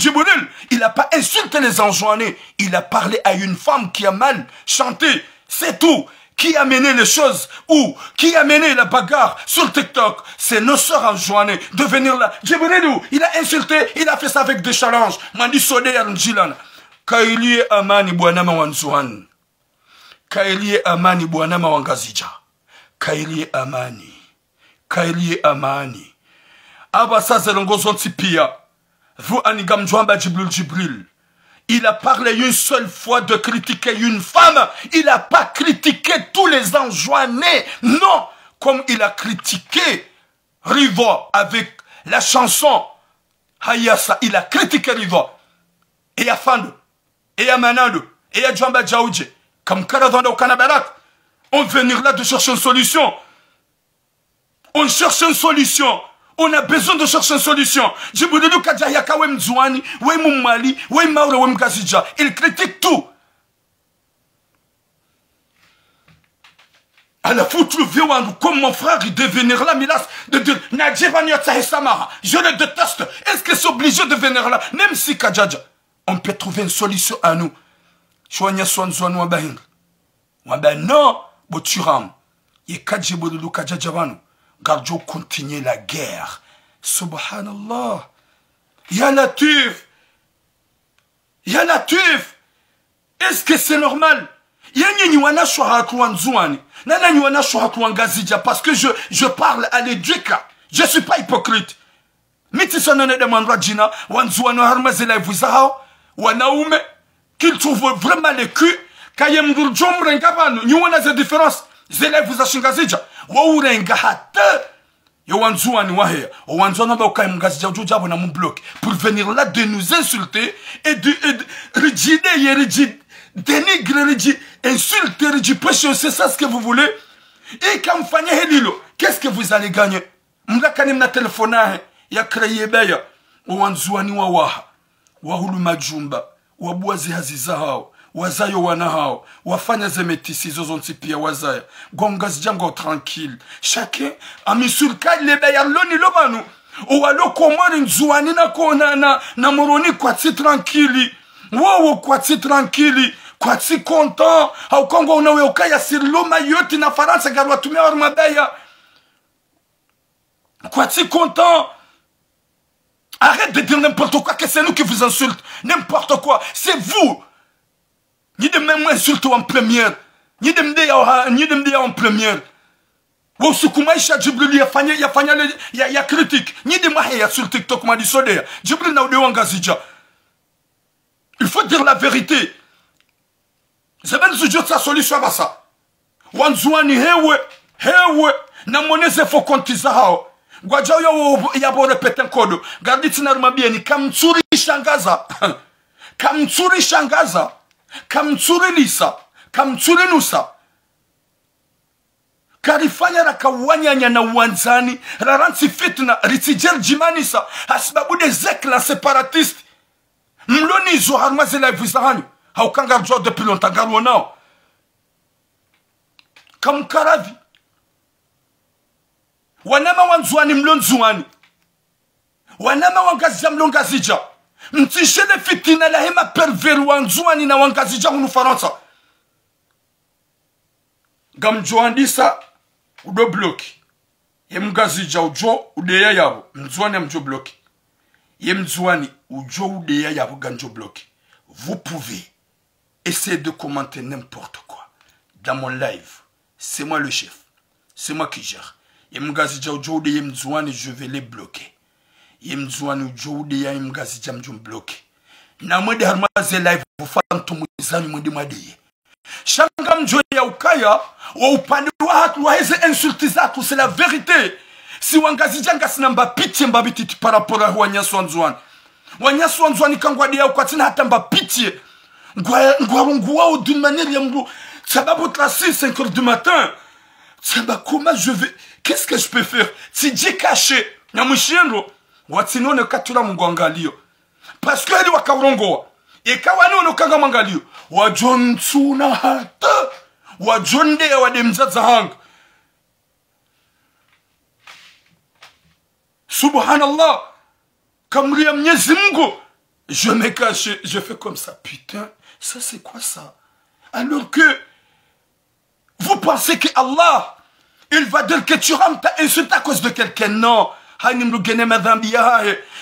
il n'a pas insulté les enjoignés il a parlé à une femme qui a mal chanté c'est tout. Qui a mené les choses ou qui a mené la bagarre sur TikTok? C'est nos sœurs enjoignées de venir là. Jibril, il a insulté, il a fait ça avec des challenges. Mandi Sodé Arnjilan. Kaili amani bwanama wanzuan. Kaili amani bwanama wangazija. Kaili amani. Kaili amani. Abasa zelongozon tipia. Vous anigam jwamba Jibril. Il a parlé une seule fois de critiquer une femme. Il n'a pas critiqué tous les enjoignés. Non, comme il a critiqué Rivo avec la chanson Hayasa. Il a critiqué Rivo. Et à Fando. Et à Manado. Et à Djamba Djaoudje. Comme Karadanda au Kanabarak. On venir là de chercher une solution. On cherche une solution. On a besoin de chercher une solution. Il à la foutre le comme mon frère, il devenir là, Milas, de dire, je le déteste. Est-ce que c'est obligé de venir là? Même si Kadjaja, on peut trouver une solution à nous. Non, Boturam, et Kadjibodou Kadjajavanu. Gardio continuer la guerre. Subhanallah. Ya Latif. Ya Latif. Est-ce que c'est normal? Parce que je parle à l'éduca. Je ne suis pas hypocrite. Qu'il trouve vraiment le cul. Nous avons des différences. Zélèves vous a chingazija. Waurenga hata. Yo wanzouani wahe. O wanzouani ba ukai mgazi jaujo jabo na bloc pour venir là de nous insulter et de rigider, dénigrer, insulter, prêcher. C'est ça ce que vous voulez. Et quand vous faites helilo, qu'est-ce que vous allez gagner? Mlakani mna telefona ya kreye beya. O wanzouani wa waha. Wahulu majumba. Wabuazi haziza hao. Wazayo wana hao. Wafanya zemetisi zozonti pia wazaya. Gongazi jango tranquille. Chacun a mis sur le cas les beya loni lobanu. Ou alors comment nzouani na kona na moroni kwa ti tranquille. Wow kwa ti tranquille. Kwa ti content. Au Congo unawe ukaya sur loma yoti na Faransa garwa tumia ormabeya. Kwa ti content. Arrête de dire n'importe quoi, que c'est nous qui vous insulte. N'importe quoi. C'est vous. Ni de même insulte en première. Ni de me dire en première. Ou ce que Maïcha Djibril ya critique. Ni de moi ya sur TikTok m'a dit sodé. Djibril n'a pas engagé. Il faut dire la vérité. C'est bien toujours sa solution à ça. Wanzouani hewe. Na monnaie c'est faut compter ça. Gwaja yo yabo repete kodo. Garditi na rumabieni kamtsuri shangaza. Kamtsuri shangaza. Kamtsuri lisa. Kamtsuri nusa. Karifanya rakawanyanya na uwanzani. Raransi fitna. Ritijer jimanisa. Hasibabu de zekla separatiste. Mloni zo harmazela vizahanyu. Haukangar jo depuis longtemps garwo nao. Kamkaravi. Wanama wanzouani mlonzouani. Wanama wangazija mlongazija. Mtishele fitina la hema pervers wanzouani na wangazija hunu Faransa. Gamjoandisa udo bloki. Ye mgazija ujo udeya yabo. Mzouani amjo bloki. Ye mzouani ujo udeya yabo ganjo bloki. Vous pouvez essayer de commenter n'importe quoi. Dans mon live. C'est moi le chef. C'est moi qui gère. Yemgazija ujoude yemzouani, je vais les bloquer. Yemzouani ujoude yemgazija mjum bloquer. Na mwede harmaze live ufanto mwizani mwede mwede. Shanga mjo ya ukaya, wa upande wa hatu wa heze insulti zatu, c'est la vérité. Si wangazija ngasina mba pitiye mba bititi parapora wanyasu wanzouani. Wanyasu wanzouani kangwa diya ukatina hata mba pitiye. Nguwa d'une manière yambu. Sababu trasi 5 heures du matin. Comment je vais... Qu'est-ce que je peux faire? Si Dieu caché, Nyamushiendo, watino ne katura mungangalio. Parce que elle wakarongo. Et kawano no kanga mangalio. Wajon tsuna hata. Wajonde ya wademzaza hang. Subhanallah. Kamriya Mwenyezi Mungu. Je me cache, je fais comme ça. Putain, ça c'est quoi ça? Alors que vous pensez que Allah, il va dire que tu rentres insulté à cause de quelqu'un? Non.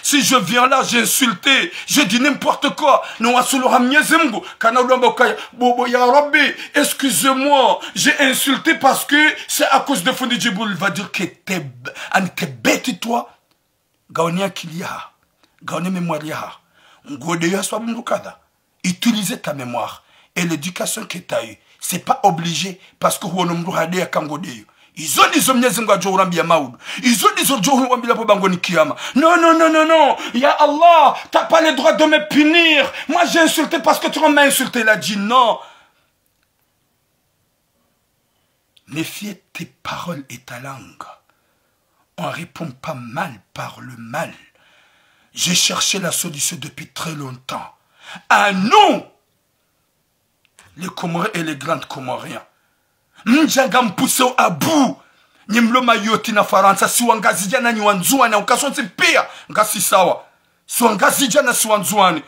Si je viens là, j'ai insulté, j'ai dit n'importe quoi. Excusez-moi, j'ai insulté parce que c'est à cause de Fondi Djibril. Il va dire que t'es bête, toi. Gaonia Kilia, Gaonia mémoire. Utilisez ta mémoire et l'éducation que tu as eue. C'est pas obligé parce que vous n'avez pas de ils ont dit non, ya Allah, t'as pas le droit de me punir. Moi j'ai insulté parce que tu m'as insulté. Il a dit non. Méfiez tes paroles et ta langue. On ne répond pas mal par le mal. J'ai cherché la solution depuis très longtemps. À nous, les Comoriens et les grands Comoriens. Mjangam pousse à bout. Nimlo mayoti na Faransa siwangazija na nyiwanzuani ukasonzi pia ngasi sawa. Siwangazija na siwanzuani.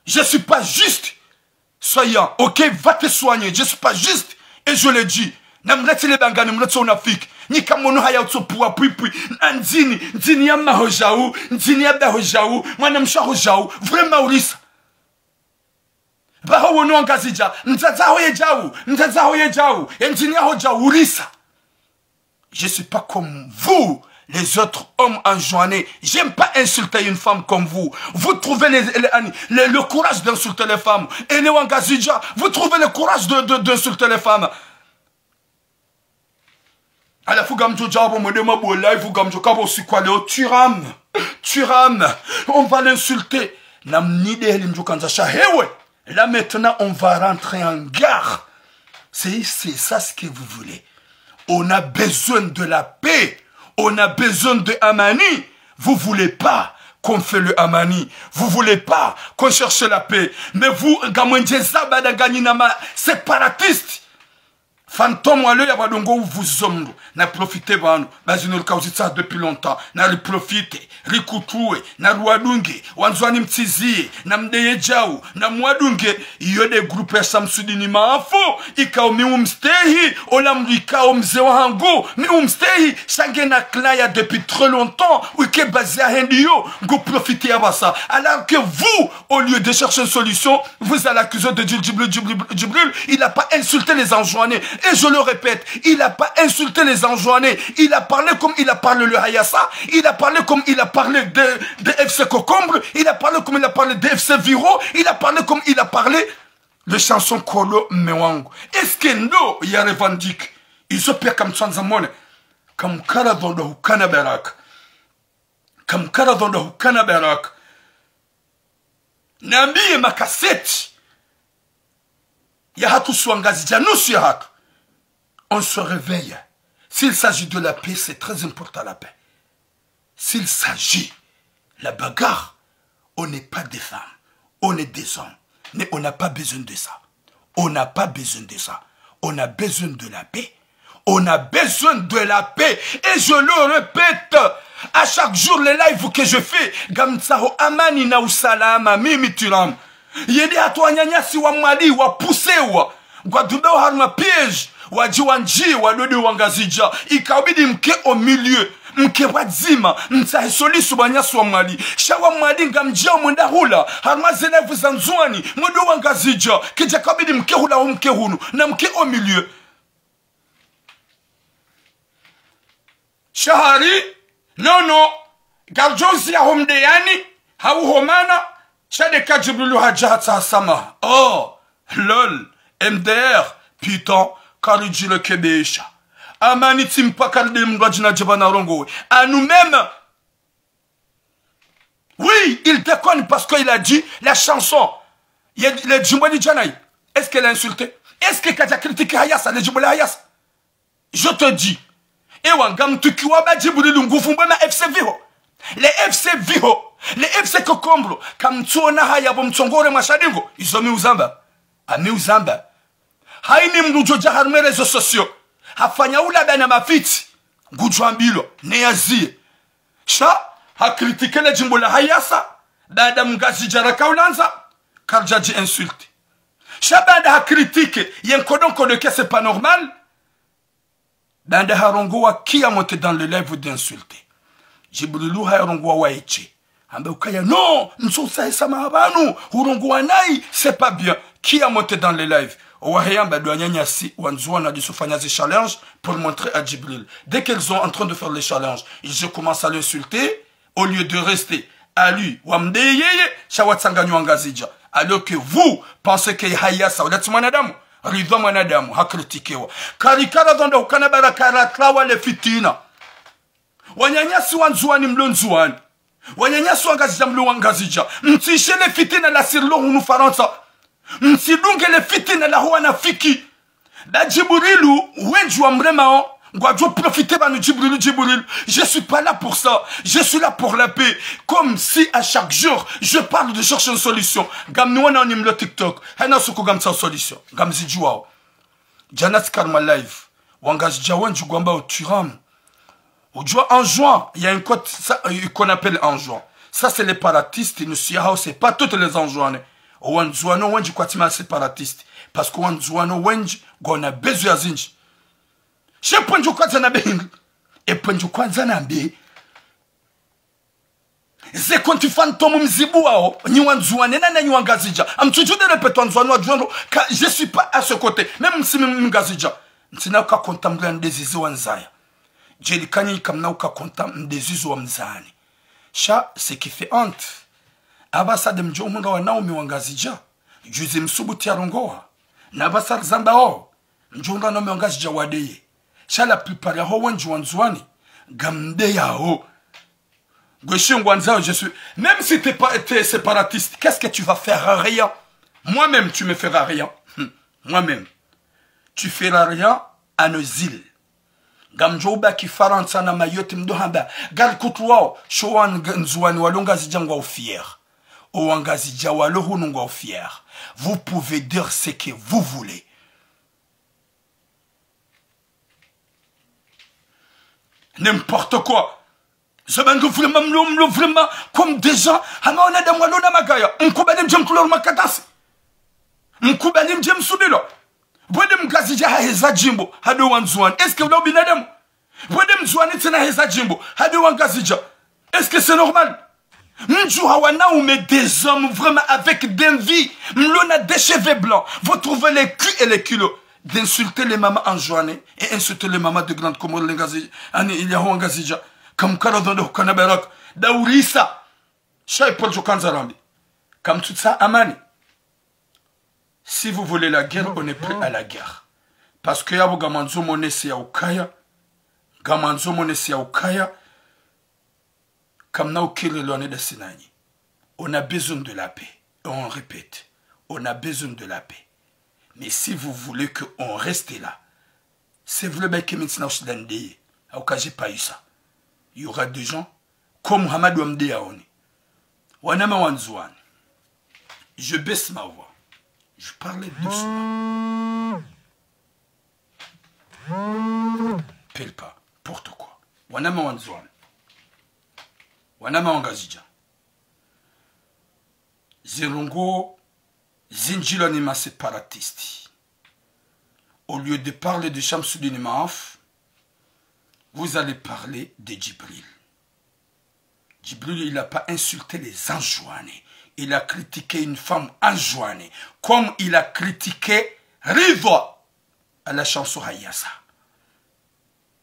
Je suis pas juste. Soyons, ok, va te soigner. Je suis pas juste. Et je le dis. Namleti le bangani mleti unafiki. Ni kamono haya utopua pui. Nzini ya mahojau. Nzini ya behojau. Mwana msha hojau. Vraiment urisa. Bahawono angazija. Nzazaho ye jau. Nzini ya hojau urisa. Je ne suis pas comme vous, les autres hommes enjoignés. J'aime pas insulter une femme comme vous. Vous trouvez le courage d'insulter les femmes. Et les Wangazija, vous trouvez le courage d'insulter les femmes. alafu gamjo jabo modema bo live gamjo kabo sikwaleo turam on va l'insulter namnide elimjo kanza shahewe. Là maintenant on va rentrer en gare. C'est ça ce que vous voulez. On a besoin de la paix. On a besoin de Amani. Vous voulez pas qu'on fait le Amani. Vous voulez pas qu'on cherche la paix. Mais vous, séparatiste. Fantôme wale ya badongo vous omno na profiter banu bazino likauzitsa depuis longtemps na li profiter rikutue na ruadunge wanzwani mtizie na mdeye jau na mwadunge iyo de groupe ya Samsudini maafo ikao miumstehi ola mlikao mze wangu miumstehi sange na klaya depuis trop longtemps wike basé à hendio go profiter ya basa alors que vous au lieu de chercher une solution vous allez accuser de Djibril il n'a pas insulté les enjoignés. Et je le répète, il n'a pas insulté les enjoignés. Il a parlé comme il a parlé le Hayassa. Il a parlé comme il a parlé de FC Cocombre. Il a parlé comme il a parlé de FC Viro. Il a parlé comme il a parlé de chansons Kolo Mewango. Est-ce que nous, il y a revendique? Ils sont pire comme Tsanzamone. Comme Karadon de Hukana Berak. Comme Karadon de Hukana Berak. Nami et ma cassette. Yahatu Swangazi Janus Yahatu. On se réveille. S'il s'agit de la paix, c'est très important la paix. S'il s'agit de la bagarre, on n'est pas des femmes, on est des hommes. Mais on n'a pas besoin de ça. On n'a pas besoin de ça. On a besoin de la paix. On a besoin de la paix. Et je le répète, à chaque jour, les lives que je fais, Gamtsao Amani na usalama, mimi turam. Yede atwa nyanyasi wa mali, wa pusewa. Gwadube wa harma piège. Wajiwanji wadode wangazija ikabidi mke au milieu mke wazima mtahe solisu banyasu wa mali shawa mali ngamjia mwenda hula harmazene vuzanzuani mwendo wangazija kija kabidi mke hula au mke hunu na mke au milieu shahari nono garjozi ya homdeyani hau homana shadeka Djibril hajata sama oh lol MDR putain Karidji le Kebesha. Amani timpa kalde mdwajina jabana rongo. À nous-mêmes. Oui, il déconne parce qu'il a dit la chanson. Il y a les Djimboni Djanaï. Est-ce qu'elle a insulté? Est-ce qu'elle a critiqué Hayassa, les Djimboni Hayassa? Je te dis. Ewa ngam tukiwaba Djibril ngufumba na FC Viro. Les FC Viro, les FC Kokombro, kam tuona haya bomtsongore mashadingo, ils ont mis uzamba. A mis uzamba. Haini mnujoja harme rezo sosio. Hafanya ula dana mafiti. Ngujwambilo. Neyazie. Sha. Hakritike le jimbo la Hayassa. Bada mgazi jaraka ulanza. Karjaji insulte. Sha bada hakritike. Yenkodon kodeke c'est pas normal. Bada harongowa qui a monté dans le live d'insulter. Djibrilu harongowa waiche. Ambe ukaya non. Nsosa esama habanu. Urongowa nai. C'est pas bien. Qui a monté dans le live? Challenge pour montrer à Djibril. Dès qu'elles sont en train de faire les challenges, je commence à l'insulter au lieu de rester à lui. Alors que vous pensez que Hayassa, Ridwa manadamu, hakritikiwa. Karikara donda ukanabara karaklawa le fitina. Wanyanyasi wanzuani mlonzuani. Wanyanyasi wangazija mluwangazija. Mtishe le fitina la sirlo hunu Faransa. Msidunge le fitina la huwa na fiki. Da Djibrilu, wenjwa mremao. Ngwadjo profiter banu Djibril. Je suis pas là pour ça. Je suis là pour la paix. Comme si à chaque jour, je parle de chercher une solution. Gam nous on anime le TikTok. Hena suko gam sa solution. Gam zijuao. Janat Karma Live. Wangaz Jawan Jugwamba au Turam. Au juin, en juin, il y a un code qu'on appelle en juin. Ça, c'est les paratistes. Nous c'est pas toutes les enjoints. Wanzuano wenji kwa tima séparatiste. Parce que wanzuano wenji, on a besoin zinji. Je ponju kwanza na behingi. E ponju kwanza na mbe. Ze konti fantôme mzibu wao. Ni wanzuane na ni wangazija. Amtuju de répète wanzuano adjondo. Je suis pas à ce côté. Même si mngazija. Ntina uka kontamble ndezizi wanzaya. Jeli kanyi kamna uka kontam ndezizi wamzani. Cha, ce qui fait honte. Abasa de mjonga wa Naomi wangazija. Juzi msubuti ya rongoa. Nabasa zambao. Mjonga no meongazija wadeye. Chala préparé ho wanji wanzwani. Gamde yao. Je suis. Même si tu es séparatiste, qu'est-ce que tu vas faire? Rien. Moi-même, tu me feras rien. Moi-même. Tu feras rien à nos îles. Gamjoba qui faransa na mayote mdohamba. Gal kutwao. Showan nzwani walonga zijangwa fier. Ouangazidja walohu nungwa fier. Vous pouvez dire ce que vous voulez. N'importe quoi. Je vais vraiment comme des gens. On a des moineaux dans ma gaille. On coupe des gens couleur makatas. On coupe des gens soudés. Bodem gazija heza jimbo. Hado wanzwan. Est-ce que vous l'avez binadem? Bodem zwan tena heza jimbo. Hado wangazija. Est-ce que c'est normal? Mjouhawana ou met des hommes vraiment avec d'envie. Mlona des cheveux blancs. Vous trouvez les culs et les kilos. D'insulter les mamans en journée et insulter les mamans de grande Comore. Il y a wangazija. Comme Karadon de Kanaberak, Daourissa, Chai Paul Jokanzarambi. Comme tout ça, Amani. Si vous voulez la guerre, on est prêt à la guerre. Parce que Yabo Gamanzo Monesi Yaukaya, Gamanzo Monesi Yaukaya, comme Naukiri l'année de Sinani. On a besoin de la paix. Et on répète, on a besoin de la paix. Mais si vous voulez qu'on reste là, c'est vrai que maintenant je suis dans le cas, j'ai pas eu ça. Il y aura des gens comme Mohamed Ouamdi Aouni. Wanama Wanzouan. Je baisse ma voix. Je parlais doucement. Pile pas. Porte quoi. Wanama Wanzouan. Wanama Wangazija. Zerungo Zinjilonima séparatiste. Au lieu de parler de Shamsuddin Maaf, vous allez parler de Djibril. Djibril, il n'a pas insulté les enjoignés. Il a critiqué une femme enjoignée. Comme il a critiqué Riva à la chanson Hayassa.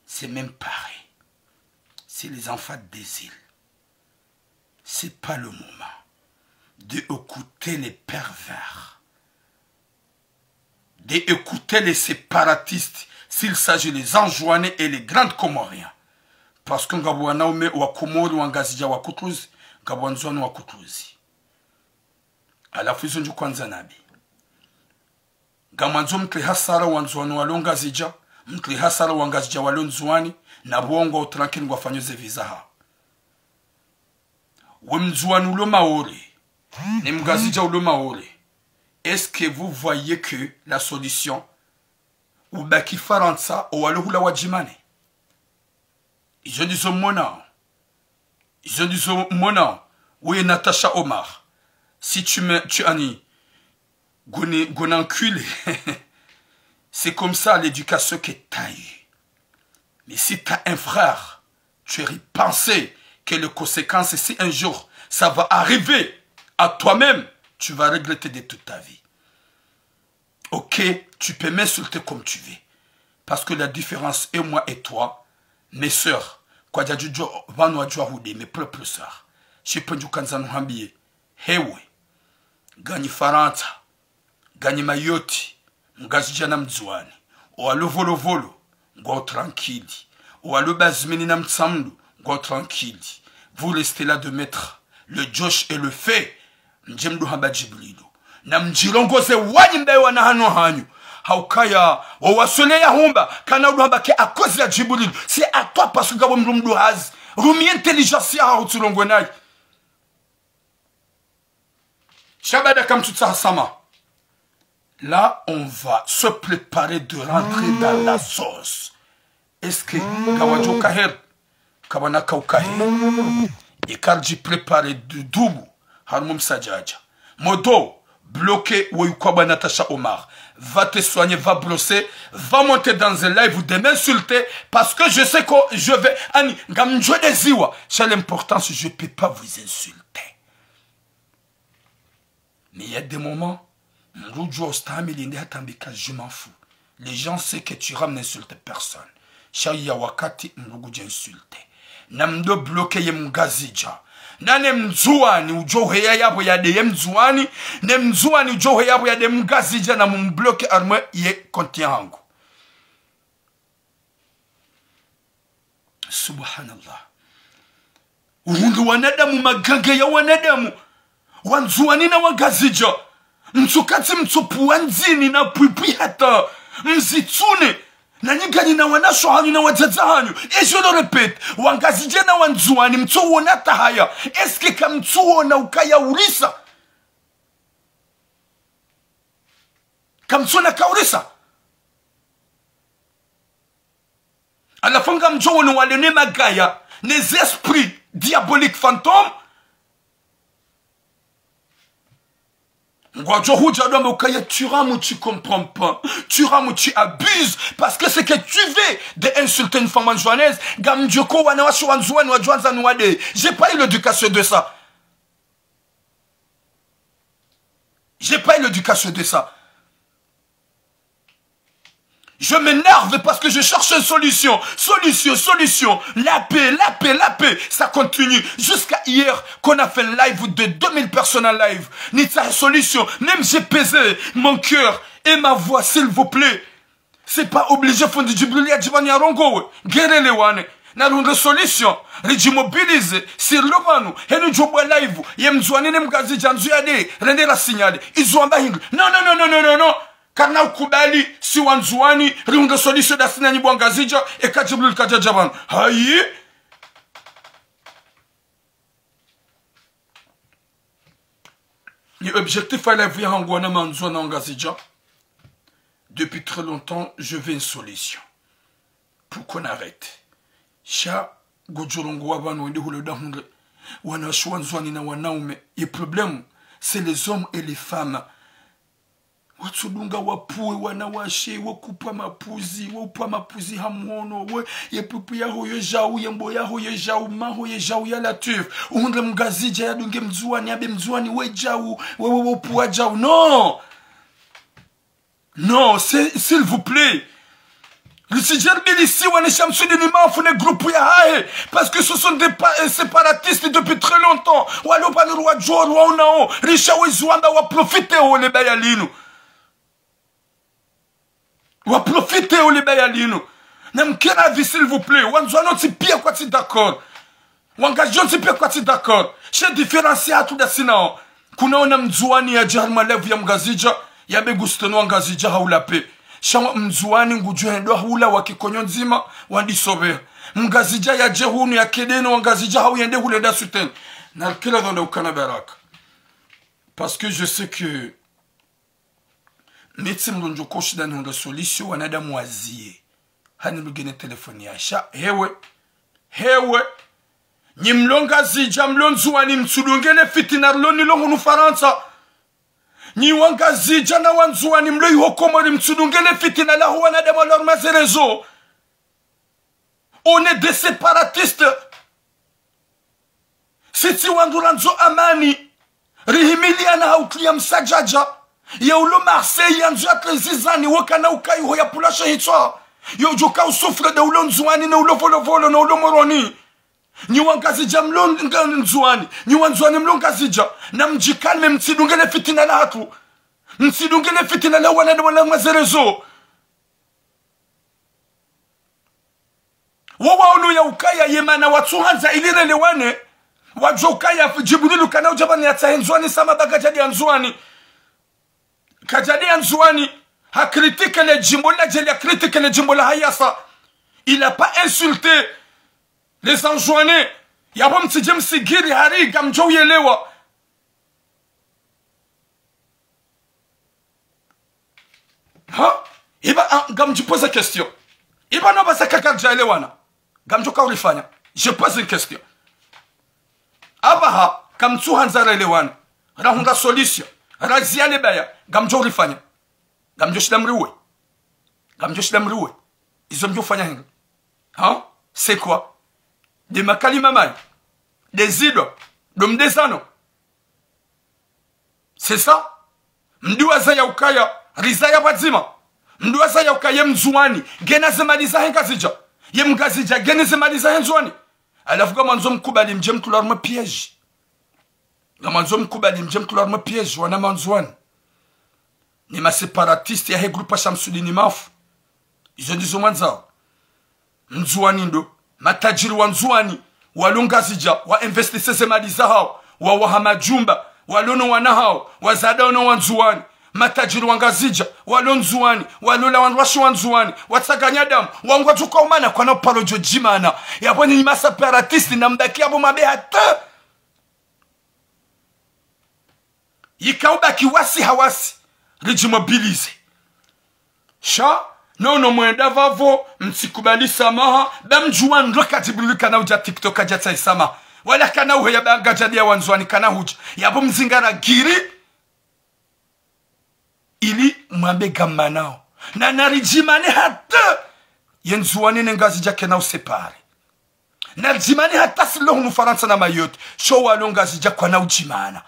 C'est même pareil. C'est les enfants des îles. C'est pas le moment d'écouter les pervers. D'écouter les séparatistes. S'il s'agit des enjoignés et les grandes Comoriens. Parce que Ngabouana ou à Komori ou Ngazija ou à Koutouzi, Ngabouanzouan ou à Koutouzi. À la fusion du Kwanzanabi. Gamanzo mkli hasara wanzouan ou à l'Ongazija, mkli hasara ou Ngazija ou à l'Onzouani, Nabuongo ou tranquille ou à Fanyoze Vizaha. Wemzouan ou le Maori, Nemgazija ou le Maori. Est-ce que vous voyez que la solution ou baki faransa ou alohula wajimane. Ils ont dit son mona. Ils ont dit son mona. Oui, Natacha Omar. Si tu ani gonenculé. C'est comme ça l'éducation qui est taillée. Mais si tu as un frère, tu es pensé que les conséquences, si un jour ça va arriver à toi-même, tu vas regretter de toute ta vie. Ok, tu peux m'insulter comme tu veux. Parce que la différence est moi et toi, mes sœurs, mes propres sœurs. Je peux dire que nous avons Hewe, Gani Faranta, Gani Mayoti, Ngazi Janam Zouani, ou à le volo, go tranquille, ou à le bazmeni nam tsamlu, go tranquille. Vous restez là de mettre le Josh et le fait, Njemdu Hamba Djibrilo. Namjirongo se wanyimbe wana hano hanyu. Haukaya, wawasole ya humba, kana uduhamba ke a cause ya Djibril. C'est à toi parce que gabo mrumdu haz. Rumi intelligence ya hautulongo nai. Shabada kam tutsa sama. Là, on va se préparer de rentrer dans la sauce. Est-ce que Gawajo Kaher, Kabana Kaukaher, et Karji préparé de Doubou, Harmoum Sadjaja, Modo, bloqué Woyukaba Natacha Omar, va te soigner, va brosser, va monter dans un live de m'insulter parce que je sais que je vais. C'est l'importance, je ne peux pas vous insulter. Mais il y a des moments, je m'en fous. Les gens savent que tu rames n'insultes personne. Shaya wakati mrugu insulte. Namdo bloqué yemgazija. Nane mzuani ujohe yabo ya de mzuani. Ne mzuani ujohe yabo ya de mgazija na mbloke arme ye konti yangu. Subhanallah. Uhundu wanadamu maganga ya wanadamu. Wanzuani na wangazija. Mtsukati mtsupu wanzini na pwipi hata. Mzitsune. Na nyingani na wanasho hanyu na wajaza hanyu. Et je le répète. Wangazija na wanzuani mtsuo na tahaya. Eske ka mtsuo na ukaya urisa. Kamtsuo na kaurisa. Alafunga mjowo ni walene magaya. Les esprits diaboliques fantômes. Tu rames ou tu comprends pas. Tu rames ou tu abuses. Parce que c'est que tu veux d'insulter une femme anjouanaise. J'ai pas eu l'éducation de ça. J'ai pas eu l'éducation de ça. Je m'énerve parce que je cherche une solution. Solution. La paix. Ça continue. Jusqu'à hier, qu'on a fait un live de 2000 personnes en live. Ni sa solution. Même j'ai pesé mon cœur et ma voix, s'il vous plaît. C'est pas obligé. Faut dire Djibril Adjibani Arongo. Guerre les wane. N'a une solution. Riji mobilise. Sur le vanu. Et nous jouons live. Yem zouane nem gazi janzu yade. Rende la signale. Ils ont un Non. Karna ukubali si wanzuani riunga solution da sinani bwangazija e kajibril kajajaban hayi ni objectif à la vie hangwana manzwana ngazija. Depuis très longtemps je veux une solution pour qu'on arrête sha gojulungu wabanu ndi huloda hunde wana shwanzwani na wanaume. Le problème c'est les hommes et les femmes. Watsudunga wapue wanawashe wakupa mapuzi hamuono we yepupu ya hoyo jau yembo ya hoyo jau maho ye jau ya latif unde mgazija ya dunge mzuani abe mzuani we jau we wapua jau. Non, s'il vous plaît. Le Sigerbel ici, on est champion de l'imam, on est groupe ya hae. Parce que ce sont des séparatistes depuis très longtemps. Walo pa le roi Joe, roi Onao, Richa Wezouanda, wa profiter au lebayalino. Wa profiter au lebayalino. N'amkena vie, s'il vous plaît. Wanzouano ti pire quoi ti d'accord. Wangajon ti pire quoi ti d'accord. J'ai différencié à tout d'assina. Kuna ona mzouani ya jarma levu ya mgazija. Yabe gusteno wangazija haulape. Shangwa mzuani ngujuhendo hula wakikonyo nzima wandisobe. Mgazija ya jehunu ya kedeno wangazija hauyende huleda suten. Na kila donde ukana baraka. Parce que je sais que médecin mdonjo koshi dani honda solution wanada mwazie. Hani mlugene telefoni ya sha. Hewe. Nyimlonga zija mlonzuani msudungene fitina loni longu Faransa. Ni wangazija na wanzuani mloi hokomori mtsudungene fitina la huwana de malor mazerezo. On est des séparatistes. Siti wanduranzo amani. Rihimiliana hauklia msajaja. Ya ulo Marseille yanzu ya trezizani wakana ukai hoya pulasha hitwa. Yo joka usufre de ulo nzuani na ulo volo na ulo moroni. Ni wangazija nzuani. Ni wanzuani mlongazija. Na mjikalme mtsidungene fitina la hatu. Mtsidungene fitina la wana wala mazerezo. Wawa unu ya ukaya yemana watuhanza ilire lewane. Wajo ukaya jibulilu kana ujabani ya tahenzwani sama baga jadi anzuani. Kajadi anzuani. Ha critique le jimbo la jeli a critique le jimbo la hayasa. Il a pas insulté les enjoignés. Yabom tijem sigiri hari gamjo yelewa. Ha? Iba gamjo pose une question. Iba no basa kakadja elewana. Gamjo ka ulifanya. Je pose une question. Abaha kamtsu hanzara elewana. Rahunga solution. Razia lebaya. Gamjo ulifanya. Gamjo shidamriwe. Ils ont bien fait rien. Hein? C'est quoi? Des makali mamai, des idoles, des anneaux. C'est ça? Mduaza ya ukaya, rizaya wazima. Mduaza ya ukaya mzuani, gena zemaliza hengazija. Ye mgazija, gena zemaliza henzwani. Alafu kama nzo mkubali mjem tularma piège. Kama nzo mkubali mjem tularma piège, wana manzwani. Ni ma séparatiste ya he groupe Shamsudini mafu. Ils ont dit zo manzao. Mzuani ndo. matajiri wanzuani walungazija wa investise mali zao wa wahamajumba walono wanahao wazada ono wanzuani matajiri wangazija walonzuani walola wanwashi wanzuani watsaganya damu wangwa tukaumana kwa na palojo jimana yaboni ni maseparatiste na mbaki abo mabe hata yikaubaki wasi hawasi rijimobilize sha nono mwenda vavo msikubali samaha bamjuan roka Jibril kana uja TikTok ajata samaha wala kana uhe ya banga jadia wanzuani kana huja yabo mzingara giri ili mwambe gamanao na narijimane hata yenzuani nengazi jake na usepare narijimane hata silo hunu Faransa na Mayotte show walongazi jake kwa na ujimana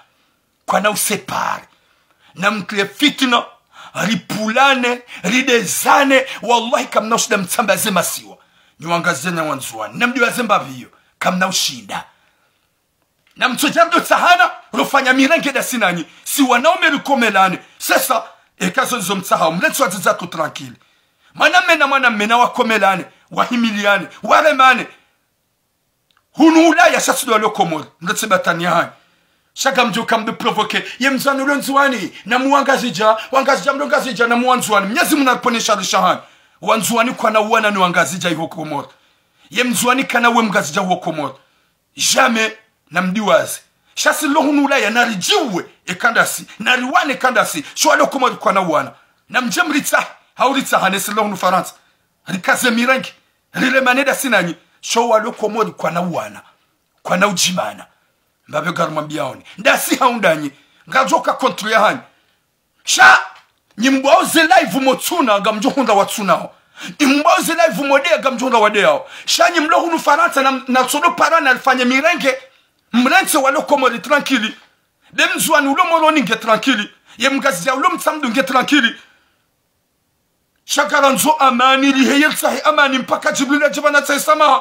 kwa na usepare na mkle fitna ripulane ridezane wallahi kamna ushida mtsambaze masiwa niwangazi na wanzuani na mdiwaze mbaviyo kamna ushinda na mtojamdo tsahana rufanya mirenge da sinani si wanaume rukomelane sasa ekazo zomtsaha mletso atzato tranquille mwana mena wakomelane wahimiliane waremane hunula ya sasido lokomol ndetse bataniani shaka mjoka mbe provoke yemzanu lonzuani na muangazija mlongazija na muanzuani mnyezi mnaponesha rishahani wanzuani kwa na uwana ni wangazija hivyo komol yemzuani kana we mgazija huo komol jamais na mdiwazi shasi lohunula ya narijiwe ekandasi nariwane kandasi shwalo komol kwa na uwana na mjemritsa hauritsa hanesi lohunu Faransa rikaze mirangi rile maneda sinanyi shwalo komol kwa na uwana kwa na ujimana mbabe garumambiaoni ndasi haundanyi ngajoka kontro ya hani sha nyimboze live motsuna gamjohunda watsunao imboze live modea gamjohunda wadeo sha nyimlohunu Faransa na sodo parana alifanya mirenge mrense walokomori tranquille demzwani ulomoroni nge tranquille yemgazia ulomtsamdu nge tranquille shakaranzo amani liheyelsahi amani mpaka Jibril ajibana tsaisama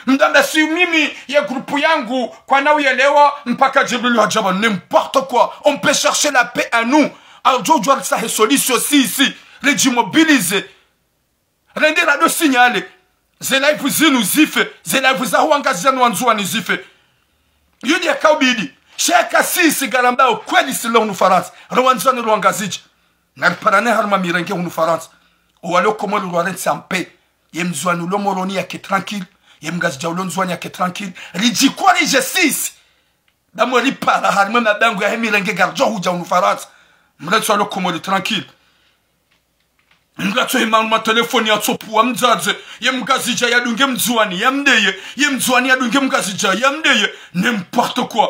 mdanda si mimi ya grupu yangu kwa na uyelewa mpaka Jibril ajaba n'importe quoi on peut chercher la paix à nous aljo doit ça solution si ici regimobiliser rendre radio signaler zela ivuzinu zife zela ivuza huangazia nwanzuani zife yudi ya kaubidi sheka sisi garambao kweli silo hunu Faransa rwanzani rwangazija nariparane harma mirenge hunu Faransa uwalo komolu rwarensi ampe yemzuani ulomoroni yake tranquille yemgazija ulonzuani yake tranquille rijikwa rije sisi damo ripara harma mabangu ya mirenge garjo huja hunu Faransa mretu walo komolu tranquille ngato himanu telefoni ya topu wa mzaze yemgazija yadunge mzuani yamdeye yemzuani yadunge mgazija yamdeye n'importe quoi.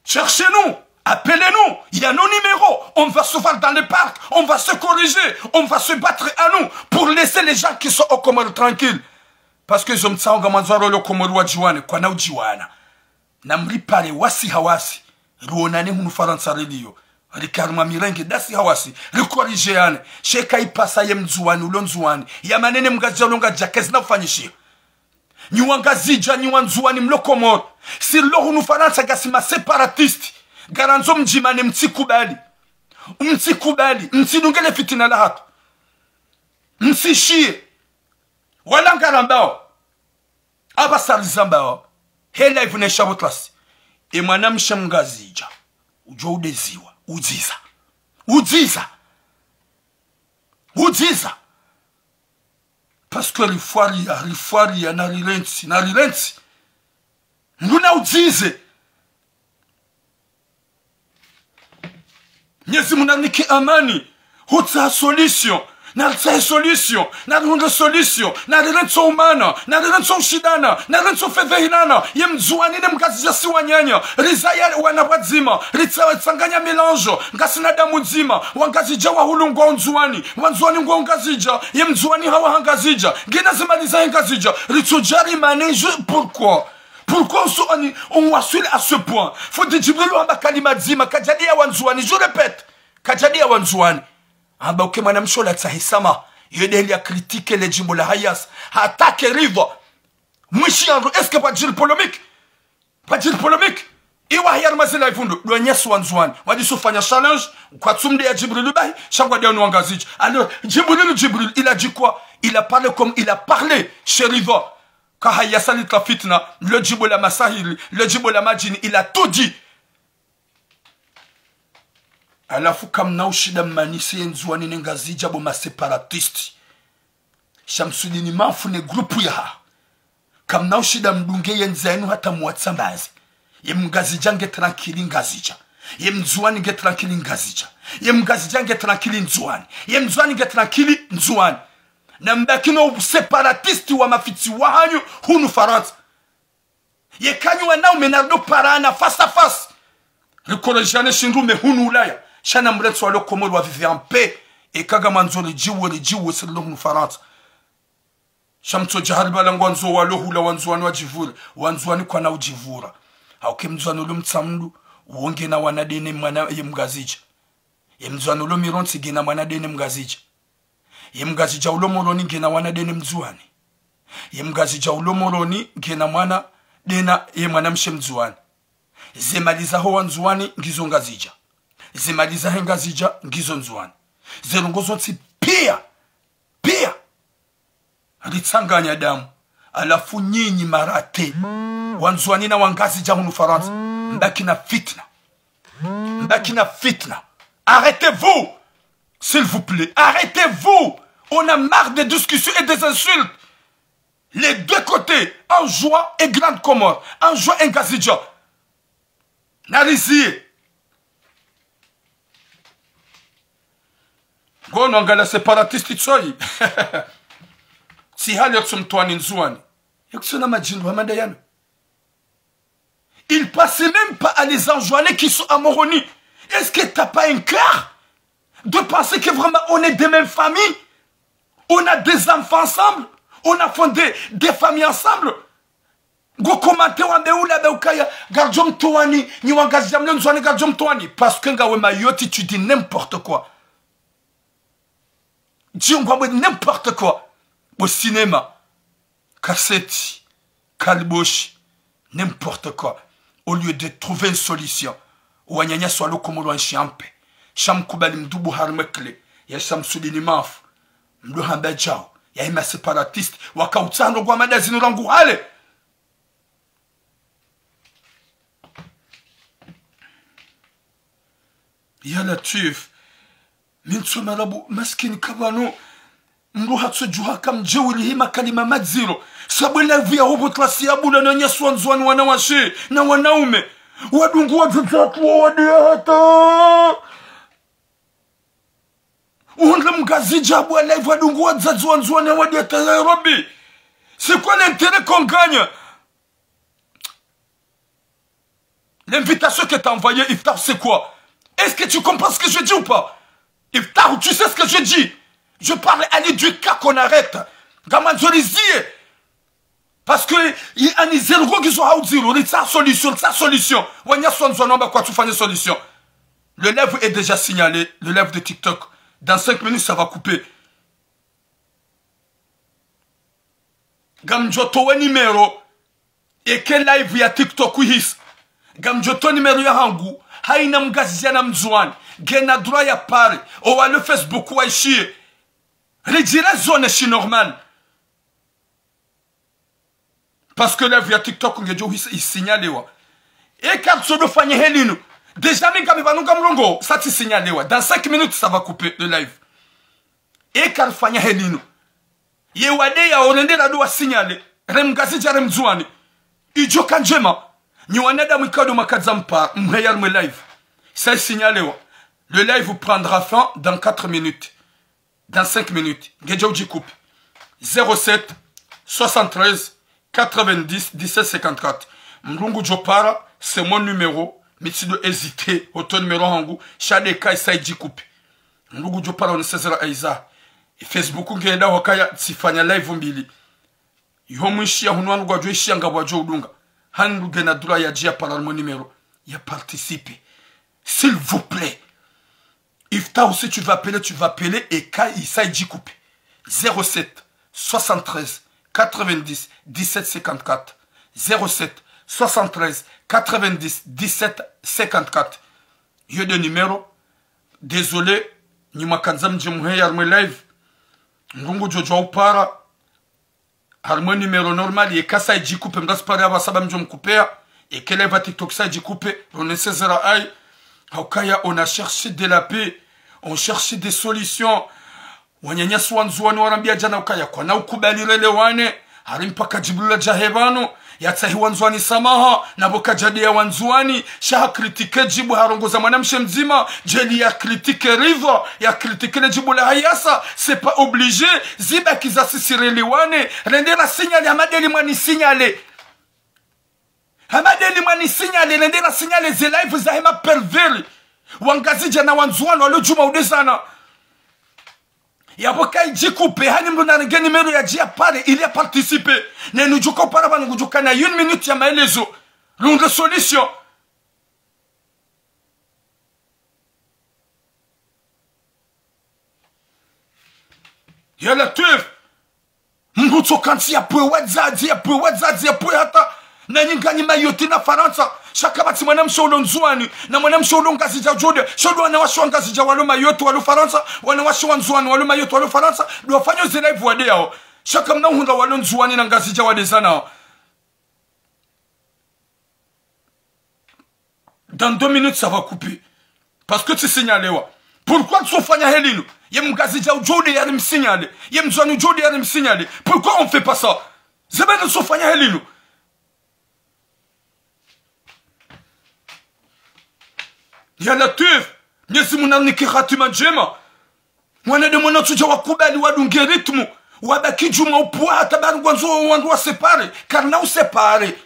Cherchez-nous, appelez-nous, il y a nos numéros, on va se voir dans les parcs, on va se corriger, on va se battre à nous pour laisser les gens qui sont au Comore tranquilles. Parce que je me sens comme le Comore wa jiwane kwa na ujiwana na mripare wasi hawasi ruonane hunu Faransa radio rikaruma mirenge dasi hawasi rikorijeane sheka ipasa yemzuani ulonzuani ya manene mgazija ulonga jakezi na ufanyishia niwangazija niwanzuani mlokomoro si lohunu Faransa gasima separatiste garanzo mjimane mtsikubali mtsidungele fitina la hatu msishie wala ngarambao abasalizambao hela ivunesha botlasi emwana mshemgazija ujo udeziwa udziza parce que rifuaria na rilensi nguna udzize nyezi munaniki amani hutsa solution na solution na runda solution na rilenso umana na rilenso shidana na rilenso fevehilana yemzuani ne mgazija siwanyanya rizaya wana wadzima ritsawa tsanganya melange ngasina damu dzima wangazija wa hulungu onzuani wanzuani ngo ngazija yemzuani hawa hangazija ngena zimaliza ngazija ritsojari manage pourquoi on wasule à ce point faut de Jibril amba kalima dzima kajadia wanzuani je répète kajadia wanzuani amba ukemana mshola tsahisama yedeli ya critique le jimbo la hayas hatake riva mwishiando est-ce que pas dire polémique iwa hayar mazila ifundo dwenyesu wanzuani wadisufanya challenge kwa tsumde ya Jibril bahi shangwa dia nuangaziji alors Jibril il a dit quoi Il a parlé comme il a parlé chez Riva. Quand il y a sali la fitna, le Djibola Masahil, le Djibola Majini, il a tout dit. Alafu kamna ushida manisi enzwani ngazija bo ma separatist. Shamsudini mafune grupu ya. Kamna ushida mdunge yenzainu hata muwatsambazi. Ye mgazija nge tranquili ngazija. Ye mzwani nge tranquili ngazija. Ye mgazija nge tranquili nzwani. Ye mzwani nge tranquili nzwani. Na mbakino separatisti wa mafiti wahanyu hunu Faransa. Ye kanyu wanao menardo parana face à face. Rikolojane shinrume hunu Ulaya. Shana mretu walo komoro wa vivi en paix. E kaga manzo le jiwo silo hunu Faransa. Shamto jahariba langu wanzo walo hula wanzuani wa jivura. Wanzuani kwa na ujivura. Hauke mzuani ulo mtsamlu. Uonge na wanadene mwana ye mgazija. Ye mzuani ulo mironsi gena wanadene mgazija. Ye mgazija ulo moroni gena wanadene mzuani. Ye mgazija ulo moroni gena mwana dena ye mwana mshe mzuani. Zemaliza ho wanzuani ngizo ngazija. Zemaliza he ngazija ngizo nzuani. Zerungozo nti pia ritsanganya damu. Alafu nyinyi marate wanzuani na wangazija hunu Faransa. Mbaki na fitna. Arrêtez-vous, s'il vous plaît. Arrêtez-vous. On a marre des discussions et des insultes. Les deux côtés, en joie et grande Comore, en joie et ngazija. Narizie. Gono ngala separatiste tsoi. Si hali yoksumtwani nzuani. Yoksuna majinu wa mandayano. Il passait même pas à les enjoiner qui sont à Moroni. Est-ce que t'as pas un cœur de penser que vraiment on est des mêmes familles? On a des enfants ensemble? On a fondé des familles ensemble? Go commenter wa beula beukaya garjom toani ni wangazjam nzwani garjom toani parce que ngawe mayoti tu dis n'importe quoi. Djingwa n'importe quoi. Au cinéma, cassette, calboche, n'importe quoi. Au lieu de trouver une solution, wanyanya swalo komolo nshampe, shamkubali mdubu harmekle, ya shamsudini mafu, mdu hamba jao, ya ima separatiste, wakautano kwa madazinu rangu hale. Ya Latif, mintu marabu maskini kabano, mdu hatsu juhaka mjeuli hima kalima madziro. Sabwela vya hubu klasi ya bula na nyeswa nzwani wanawashe na wanaume. Wadungu wadzatu wa wadiata. Uhandla mgazija abu alaivu wadungu wadzatu wa nzwani wadiata ya Rabbi. C'est quoi l'intérêt qu'on gagne? L'invitation que t'as envoyée, Iftar, c'est quoi? Est-ce que tu comprends ce que je dis ou pas? Iftar, tu sais ce que je dis? Je parle à du cas qu'on arrête. Gamanzolizie. Parce que il y a des zéro qui sont à zéro. C'est sa solution. Solution. Le live est déjà signalé. Le live de TikTok. Dans 5 minutes, ça va couper. Gamjoto numéro. Et quel live il y a TikTok wihis. Gamjoto numéro ya hangu. Haina mgaziana mzwani. Gena droit ya pare. Owa le Facebook wa ishie. Redire zone si normal. Parce que là, via TikTok, il signale. Et quand tu dois faire helino, déjà, ça te signale. Dans 5 minutes, ça va couper le live. Et quand tu fais helino, il y a des doit signaler. Remgazi jarem zouani. Ijo kanjema. Ni wanada mwikado makazampa. Mweyal mwe live. Ça est signalé. Le live prendra fin dans 4 minutes. Dans 5 minutes. Gedjouji coupe. 07 73 90 17 54. Mlungu Jopara, c'est mon numéro. Mais tu dois hésiter. Auto numéro hangu. Shadeka isaiji coupe. Mlungu Jopara on sezera aiza. Facebook ngenda wakaya sifanya live mbili. Yomuishia hunwanu kwa jwe ishia nga wajou dunga. Handu gena dura ya jia para mon numéro. Ya participer. S'il vous plaît. Ifta aussi tu vas appeler et Kai isaiji coupe. 07 73 90 17 54 07 73 90 17 54. Yo de numéro. Désolé, ni makanzam jimouhe yarme live. ngungu jojo upara harmo numéro normal et kasa ijikupe mdaspare abasaba mjo mkupea et qu'elle va TikTok ça ijikupe on essaiera ay haukaya on a cherché de la paix on cherchait des solutions wanyanyasi wanzuani warambia jana ukaya kwa na ukubalirele wane harimpaka jibrila jahebano yatsahi wanzuani samaha na boka jadi ya wanzuani shaha kritike jibu harongoza mwanamshe mzima jeli ya kritike riva ya kritike le jibu la hayasa c'est pas obligé ziba kizasisireli wane rendera signale hamadeli mwani signale hamadeli mwani signale rendera signale ze live za hema perveri wangazi jana wanzuani walo juma udesana yaboka ijikupe hani mdo narege numero ya jia pare il a participé ne nujuka upara banu kujuka na 1 minute ya maelezo l'une solution yala tuef mbuto kanti ya pwe wadzazi ya pwe hata na nyingani mayoti na Faransa shaka bati mwanamsho ulonzuani na mwanamsho ulongazi ja jode shodo wanawasho ngazi ja walo mayoti walo Faransa wanawasho wanzuani walo mayoti walo Faransa do fanyo ze live wade yao shaka mna hunda walo nzuani na ngazi ja wade sana dans 2 minutes ça va couper parce que tu signales pourquoi tu fanya helino yem ngazi ja jode ya msignale yem zonu jode ya msignale pourquoi on fait pas ça zebena so fanya helino yala tuf nyesi munamniki khatima njema mwana de mwana tuja wakubali wadunge ritmu wabaki juma upwa hata bari gwanzo wandu wasepare karna usepare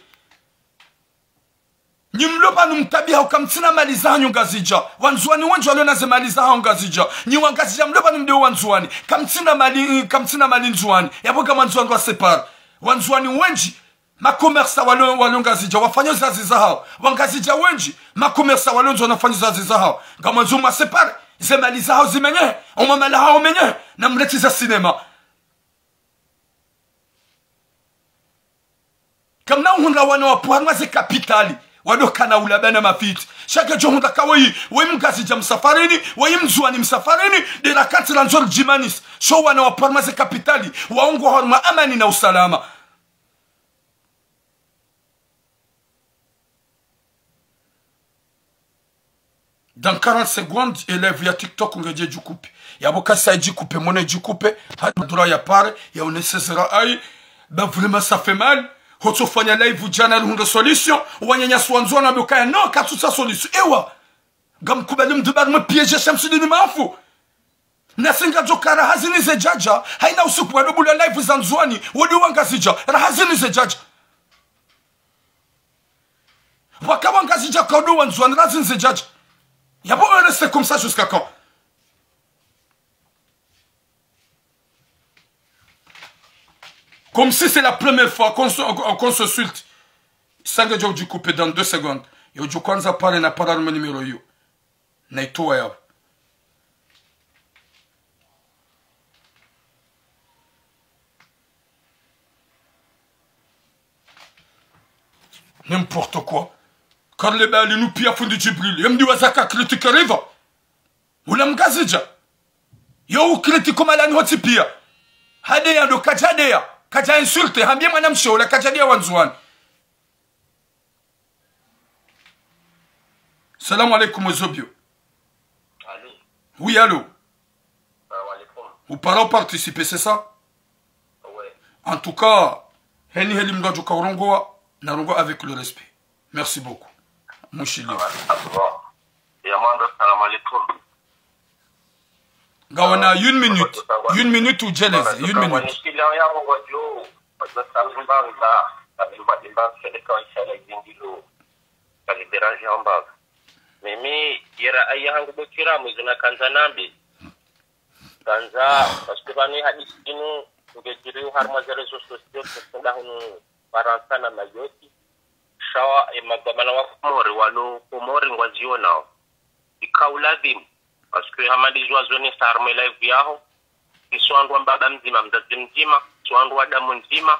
nyimloba numtabia ukamtsina maliza ngazija wanzuani wanju alona ze maliza ngazija nyi wangazija mloba numde wanzuani kamtsina mali nzuani yaboga wanzuani wasepare wanzuani wenji makomersa walongazija wafanya zazi zao wangazija wenji makomersa walonzo wanafanya zazi zao kama zuma separe zemali zao zimenye omamala hao menye na mleti za sinema kamna hunra wana wapuanwa ze kapitali wadokana ulabana mafiti shaka johunda kawai wemngazija msafarini wemzuani msafarini de la katila nzor jimanis sho wana wapuanwa ze kapitali waongo horma amani na usalama. Dans 40 secondes, élève ya TikTok ungeje jikupe. Ya boka sa jikupe, mone jikupe, hadura ya pare, ya unesesera ai, ben vraiment ça fait mal. Hoto fanya live jana hunde solution, wanyanya swanzo na boka ya no katsu sa solution. Ewa. Gam kubali mdubar me piège shamsu ni mafu. Nasinga jokara hazini ze jaja, haina usiku wa dobula live zanzwani, wodi wangazija, rahazini ze jaja. Waka wangazija kaudu wanzwani, razini ze jaja. Y'a pas rester comme ça jusqu'à quand? Comme si c'est la première fois qu'on se sulte. Ça que j'ai coupé dans 2 secondes. Yo du kwanza pale na para mon numéro yo. Naitoa yao. N'importe quoi. Car les bali nous pia fundi Jibril. Yem di wazaka critique riva. Ula mgazija. Yo critique malani hoti pia. Hadeya ndo kajadeya. Kaja insulte. Hambie mwanamshe ula kajadeya wanzuani. Salam alaikum Zobio. Allô? Oui, allô? Salam alaikum. Vous parlez participer, c'est ça? Ouais. En tout cas, heni heli mdojo kaurongoa, narongoa avec le respect. Merci beaucoup. Mushili. Salam alaikum. Gawana 1 minute. 1 minute ou jelez. 1 minute. Mimi yera ayahangu bokira mwizuna kanza nambe kanza parce que bani hadisi inu ngejiri harma rezo sosio kusenda hunu Faransa na mayoti shawa emagabana wa komori walo komori ngwaziona ikauladim parce que hamadi zone sarme live yaho kiswandu mbaba mzima mzazi mzima swandu wa damu nzima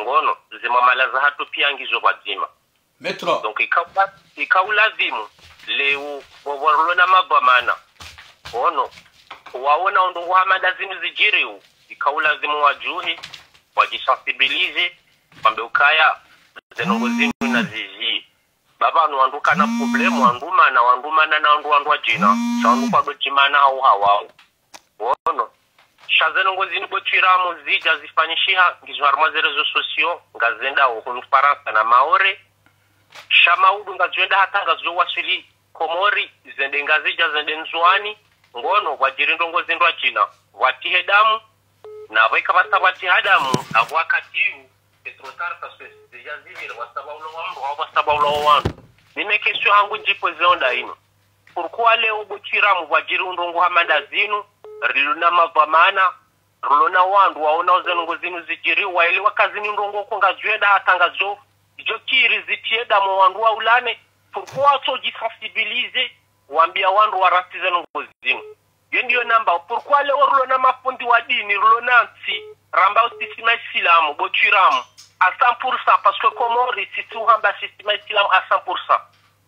ngono zima malaza hatu pia ngizo kwa zima Metro. Donc ikaulazimu leo boborlo na mabamana ono waona ndo hamada zimu zijiriu ikaulazimu wajuhi wajisensibilize kwamba ukaya zenongozini na zizi baba nuanduka na problemu wanduma na wandu jina sandu kwa dochimana au hawao wono shazenongozini bochiramu zija zifanyishiha ngizwarma zerezo sosio ngazenda hunu Faransa na Maore shamaudu ngazwenda hata ngazo wasili Komori zende ngazija zende nzuani ngono wajirindongozi ndwa jina watihe damu na weka basabati hadamu abwakatiru petrotar parce deja zivir wasabaulo wambo au wasabaulo wandu nime kesho hangu jipo zonda ino pourquoi leo bochiramu wajirindongo hamanda zinu riluna mavamana rulona wandu waona uzenongozinu zijiri waili wakazini ndongo kongazwenda hata ngazo jokiri zitieda mo wandu wa ulane pourquoi so jisensibiliser wambia wandu warasize ngozinu yendiyo namba pourquoi le orulona mafundi wa dini rulona nsi ramba usisima islamu bochiramu à 100% parce que Komori si hamba sistema islamu à 100%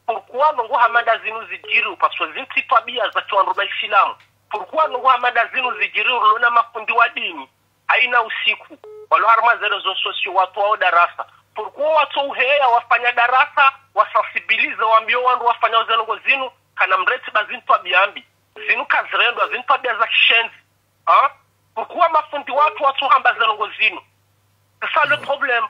pourquoi nongo hamanda zinu zijiru parce que zinti tabia za tuanruba islamu pourquoi nongo hamanda zinu zijiru rulona mafundi wa dini haina usiku walo harma zerezo sosio watu wao darasa pourquoi watu uheya wafanya darasa wasensibilize wambio wandu wafanya uzenongo zinu kana mreti bazintu abiambi zinu kazirendwa zintu abia za kishenzi pourquoi mafundi watu hamba zenongo zinu c'est ça le problème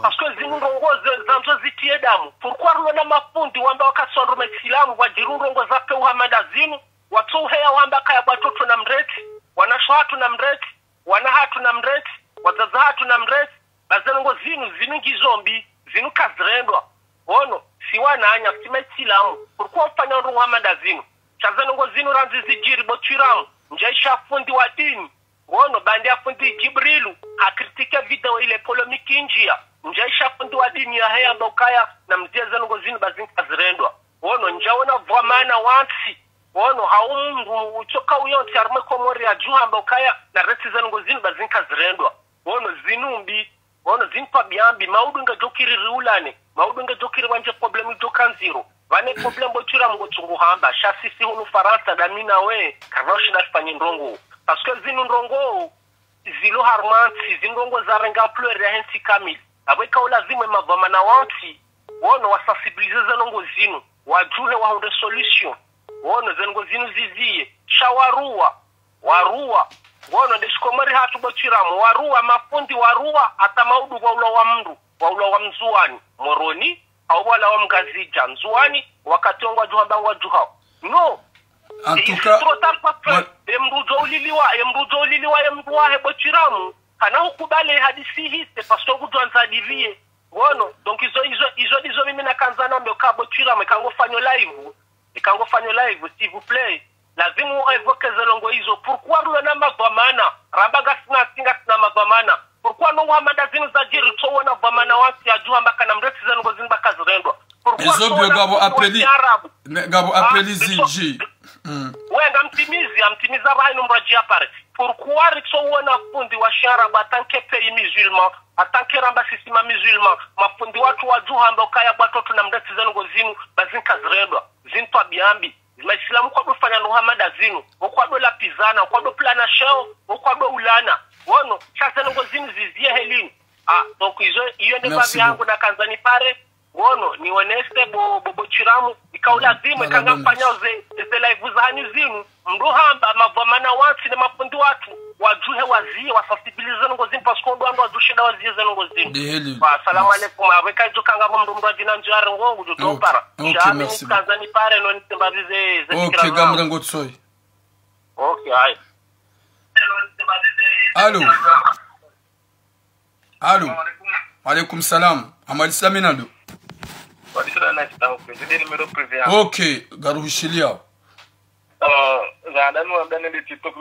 parce que zinu rongo zanzo zitie damu pourquoi rulona mafundi wamba wakasondu mesilamu wajiru rongo zape uhamada zinu watu uheya wamba kaya batoto na mreti wanashwatu na mreti wanahatu na mreti wazazahatu na mreti bazenongo zinu ngizombi zinu kazirendwa ono siwana anya sima islamu pourquoi mfanya ndu Muhammad zinu chazenongo zinu ranzi zijiri bochiramu njaisha fundi wa dini ono bandi ya fundi Jibrilu hakritika video ile polemiki njia njaisha fundi wa dini ya hea mbokaya na mzia zenongo zinu bazinu kazirendwa ono njaona vwamana wansi ono haumungu uchoka uyonti arme Komori ya juha mbokaya na reti zenongo zinu bazinu kazirendwa ono zinumbi ono zinpa biambi maudu nga jokiri riulane maudu nga jokiri wanje problemu jokanziro vane problemu bochira mgochungu hamba shasisi hunu Faransa damina we karnoshi na fanyi ndongo parce que zinu ndongo zilo harmanti zinongo za renga pleur ya hensi kamili abweka ulazimwe mavamana wanti wono wasensibilize zenongo zinu wajuhe wahunde solution wono zenongo zinu ziziye shawarua warua wono deshikomori hatu bochiramu warua mafundi warua hata maudu waula wa mzuani moroni au wala wa mgazija mzuani wakati wangu wajuhamba wajuha no antuka emrujo uliliwa emruahe bochiramu kana hukubale hadisi hii c'est parce que kutuanza divie wono donc izo mimi na kanzana mbioka bochiramu ikango fanyo live s'il vous plaît lazimu evoke zelongo hizo pourquoi rulona mavamana rambaga sina mavamana pourquoi no Muhammad zinu za jiri towona vamana wasi ajua mbaka na mreti zelongo zinu baka zirendwa pourquoi so gabo apeli ziji wenga mtimiza bahino mrajia pare pourquoi ritowona fundi wa sharabu atanke pays musulman atanke ramba sistema musulman mafundi watu wajuha mbokaya batoto na mreti zelongo zinu bazinka zirendwa zintu abiambi Maislamu kwa dofanya Muhammad zinu kwa do lapizana kwa do plana shao kwa do ulana wono sasa ngo zinu zizie helini donc iyo ne babi yangu na kanzani pare wono ni honeste bochiramu ikaula zimu kanga fanya ze live zani zinu mruhamba mavamana watu na mafundi watu wajuhe wazie wasensibilize ngo zinu parce que ndo ando adushida wazie ngo zinu assalamu alaikum abeka jokanga mndu ajina njara ngongu jotopara merci kanzani pare no ntembabize okay gamra ngotsoy okay hai Allô Alaikum salam Amali Saminado ok garuhishilia Zadanu abdane de TikTok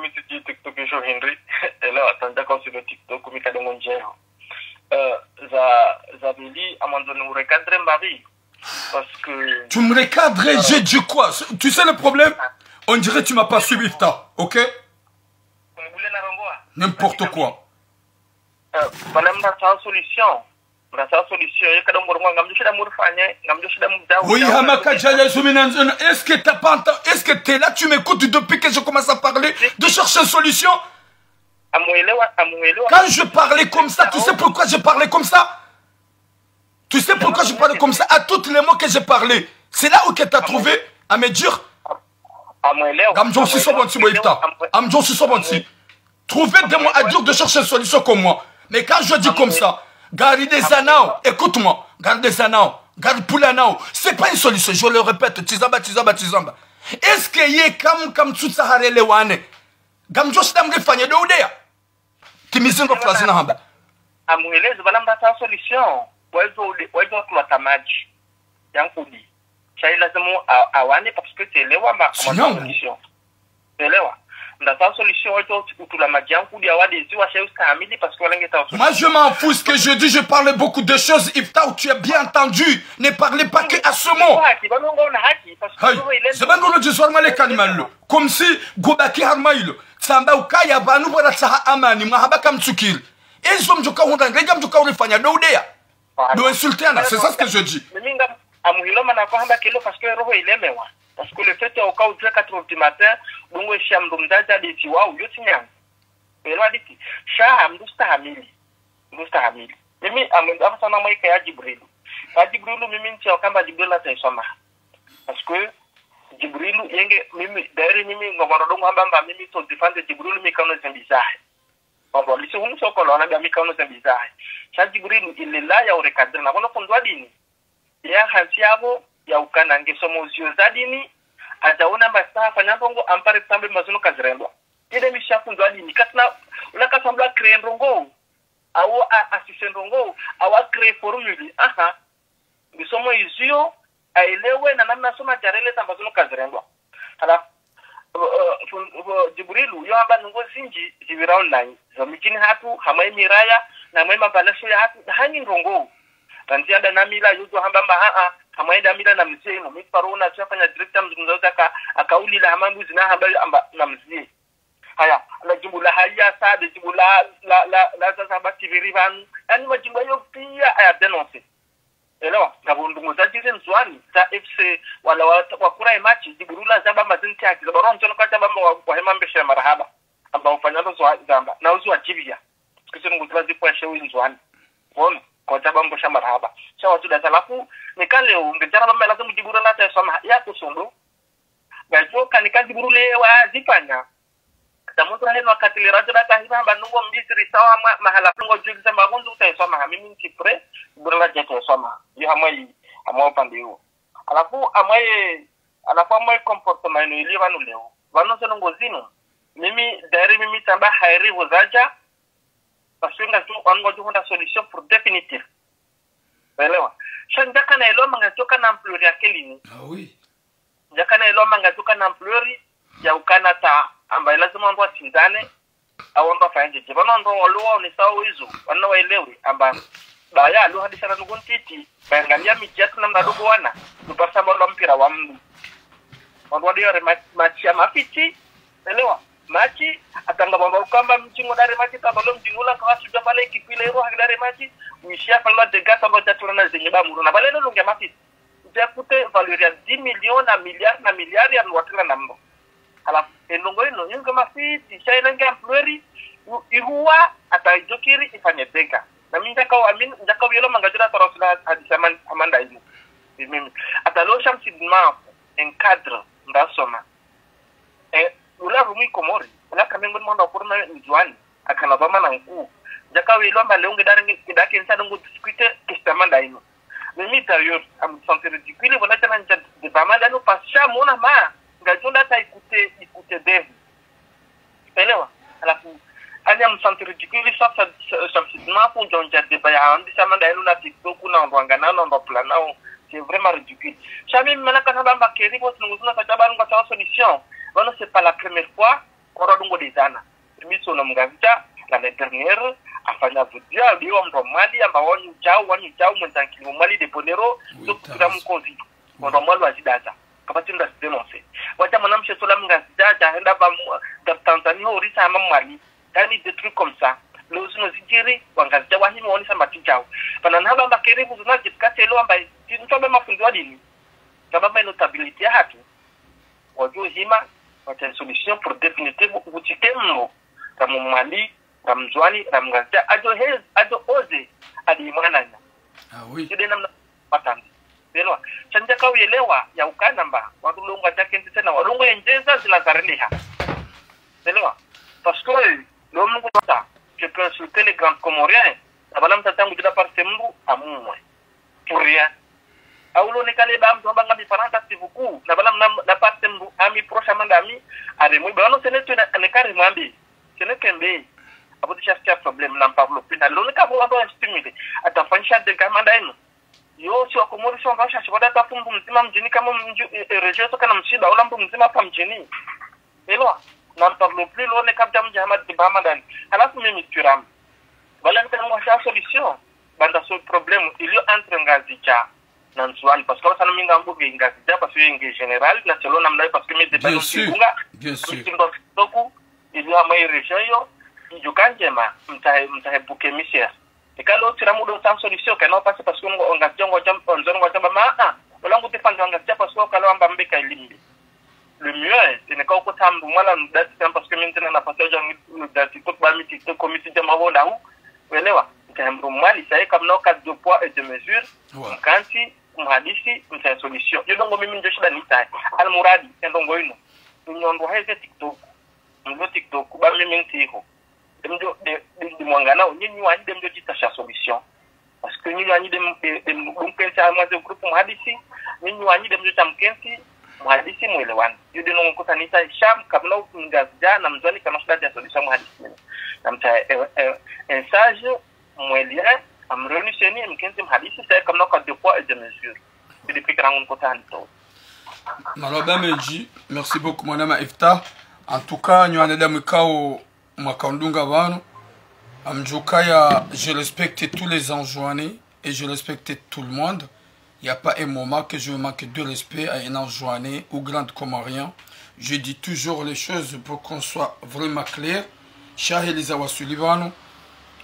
TikTok show Henry ela atanda kwa silo TikTok mikadongo njero za bili amandone ou recadrer Marie parce que tu me recadres j'ai dit quoi tu sais le problème on dirait tu m'as pas suivi ça ok n'importe quoi madame na solution oui, Hamaka Djaya Souminanzon, est-ce que t'as pas entendu? Est-ce que t'es là? Tu m'écoutes depuis que je commence à parler de chercher une solution? Quand je parlais comme ça, tu sais pourquoi je parlais comme ça? Tu sais pourquoi je parlais comme ça? À tous les mots que j'ai parlé. C'est là où tu as trouvé à me dire Gamjo si sobonti moïta. Amjo si sobonti. Trouver des mots à dire de chercher une solution comme moi. Mais quand je dis comme ça, garde des anao, écoute-moi, garde des anao, garde poulanao, c'est pas une solution, je le répète, tizamba. Est-ce que yé comme tout ça harele wane? Gamjo si damre fanye de oudea. Timizin ko frazi na hamba. Amueleze bana mtata solution. Wazo kulata maji. Yankudi. Chai lazima awane parce que c'est lewa ma solution. C'est lewa. Mtata solution wazo kutula maji yankudi awade ziwa chai ustamili parce que walenge ta. Moi je m'en fous ce que je dis, je parle beaucoup de choses. Ifta, tu as bien entendu. Ne parlez pas que à ce mot. C'est pas nous le soir malé kanimalo. Comme si Gobaki Harmailo. Samba ukaya banu bora tsaha amani mahaba kamtsukiri. Ezo mjoka honda ngega mjoka ulifanya do udea. Do insultana, c'est ça ce que je dis. Minga amuhilo manako hamba kilo parce que roho ilemewa. Parce que le fait au cas où 4h du matin, bongo shamdo mdaja diti wao yote nyanga. Pero aditi, sha amdusta hamili. Mimi amenda sana maika ya Jibrilu. Ya Jibrilu mimi ntia kamba Jibrilu ataisoma. Parce que Jibrilu yenge mimi dairi mimi ngomarodongo hamba mimi to defend Jibrilu mikano zembizahe. Bon lisi hunu sokolo na mikano zembizahe. Sha Jibrilu ilila ya urekadra na kono kondwa dini. Ya hansiabo ya ukana ngesomo zio za dini ajaona mbasa fanya bongo ampare tambe mazuno kazirendwa. Ile mishafundwa dini katna ulakasambla krendrongo au asisendrongo au créer formule aha ngesomo izio aelewe na namna soma jarele tambazuno kazirendwa. Hala Jibrilu yo amba nungo zinji zibira online za mijini hatu hamai miraya na mwema balasho ya hatu hani ndrongo tanzia da namila yuzo hamba maa hamai da mila na mzee no miparona chafanya director mzunguza akauli la hamambu zina hamba na mzee haya la jumla haya sada jumla la sasa batibiri van yani majimbo yo pia aya denonce elewa na bundungu za jize nzwani za FC wala wakura imachi jiburula zaba mazinti ya kizabaron tono kwa zaba wa hema mbesha marahaba amba ufanyalo zwa zamba na uzu wa jibia kisi nguzwa zipo ya shewi nzwani wone kwa zaba mbesha marahaba cha watu da salafu nikale ungejara bamba lazima jiburula ta soma ya kusondo gajo kanika jiburule wa zipanya tamutra heno wakati lirajo data hiba hamba nungo mbisiri sawa mahala nungo jugi samba gunzu utaisoma mimi nkipre burla jete soma yo hamai amo pandiwo alafu amai comportement no ili vanu leo vanu seno ngozino mimi dari mimi tamba hairi hozaja pasenga tu ongo tu honda solution pour définitive elewa shanjaka na elo mangatoka na amplori akelini Ah oui. jaka na elo mangatoka na amplori ya ukana ta ambaye lazima ndo atindane au ndo afanye je bana ndo walo ni sawa hizo wana waelewe amba baya lo hadisa na nguntiti bangalia mijatu na mdadogo wana tupasa bolo mpira wa mdu wadi yore machi ya mafiti elewa machi atanga bamba kamba mchingo dare machi tabalo mjingula kwa suja pale kipile ro hagdare machi uishia pala de gata bajatu na zenye ba muru na pale ndo lunga mafiti jakute valeur ya 10 millions na miliari ya watela na mbo ala enongo ino yunga mafiti shaina ngampleri ihuwa atajokiri ifanye dega na mimi ndaka wilo mangajira tarasula hadisaman amanda hizo mimi atalo shamsidma encadre ndasoma ula rumi komori ula kamengo mondo kurna njuani akana bama na nku ndaka wilo mba leunge daringi kidake insana ngu discuter kistamanda hizo mimi tayo am sentir ridicule wala tana nja de bama dano pasha mona ma ngajunda ta ikute dev elewa alafu ani am sentir ridicule ça simplement pour jonja de baya andi sama daino na TikTok na ndwangana na ndo planao c'est vraiment ridicule jamais mena kana bamba keri bo tunuzuna kajaba ngo sawa solution bano c'est pas la première fois qu'on rodongo dezana miso na mgavita l'année dernière afanya vudia liwa ndo mali amba wani jao mwanzankili mali de bonero so kuza mkozi ndo mali wazidaza kapati nda denoncer wacha mwanamshe sola mngazidaja henda ba Tanzania orisa ama mali yani des trucs comme ça lozuno zijiri wangazija wahimi woni samba tijao pana naba makere buzuna jitkate lo amba ntobe mafundi wadini sababu notability ya hatu wajua hima wata solution pour définitive utitemno kama mali ramzwani ramgazia ajo oze alimwananya oui yule namna patani elewa chanja ka uelewa ya ukana mba wadulunga jake tena wadunga enjeza zilazariliha elewa parce que le mungu ta je peux insulter les grands comoriens abala mtatangu jida par sembu amumwe pour rien aulo ne kale ba mto banga bi faranta sivuku na bala na par sembu ami proche mandami are mu ba no sene tu ne kare mwambi sene kembe abo de chercher problème n'en parle plus na lo ne ka bo abo stimuler atafanyisha de kamanda ino yo si wakomori sio ngasha shibada tafumbu mzima mjini kama region soka na mshida wala mbu mzima pa mjini elewa n'en parle plus lo ne kabja mjahamad de bamadan alafu mimi turam wala nitamu sa solution banda so problème il y a entre ngazicha na nsuani parce que sana minga mbu ngazicha parce que ngi général na selo namna parce que mi de bien sûr donc il y a mai région yo ijukanjema mtahe buke misère et quand l'autre a moudon sans solution que non passe parce que on gagne on zone on ma wala nguti panga ngatia parce que kala amba mbeka ilimbi le mieux c'est ne ko tambu mala dati parce que maintenant na passage dati ko ba miti to comité de mawonda ou elewa ntambu mali sai comme no cas de poids et de mesure kanti mhadisi mta solution yo dongo mimi ndio shida nitai al muradi ndongo ino nyondo haise TikTok ba mimi ntiko demjo de mwangana nyinyi wani demjo jitasha solution parce que nyinyi wani dem kumpensa amaze groupe mhadisi nyinyi wani demjo tamkensi mhadisi mwelewani yude no kutanisa sham kabla ngazja na mzani kama shida ya solution mhadisi na mta ensage mwelien amreunisseni mkensi mhadisi sai kama kwa de poids et de mesure depuis que rangon kotanto Maloba Meji, merci beaucoup madame Ifta. En tout cas nywana damikao Makandunga Vano, Amjokaya, je respecte tous les enjoignés et je respecte tout le monde. Il n'y a pas un moment que je manque de respect à un enjoigné ou grand comorien. Je dis toujours les choses pour qu'on soit vraiment clair. Shaheliza wa Sulivano,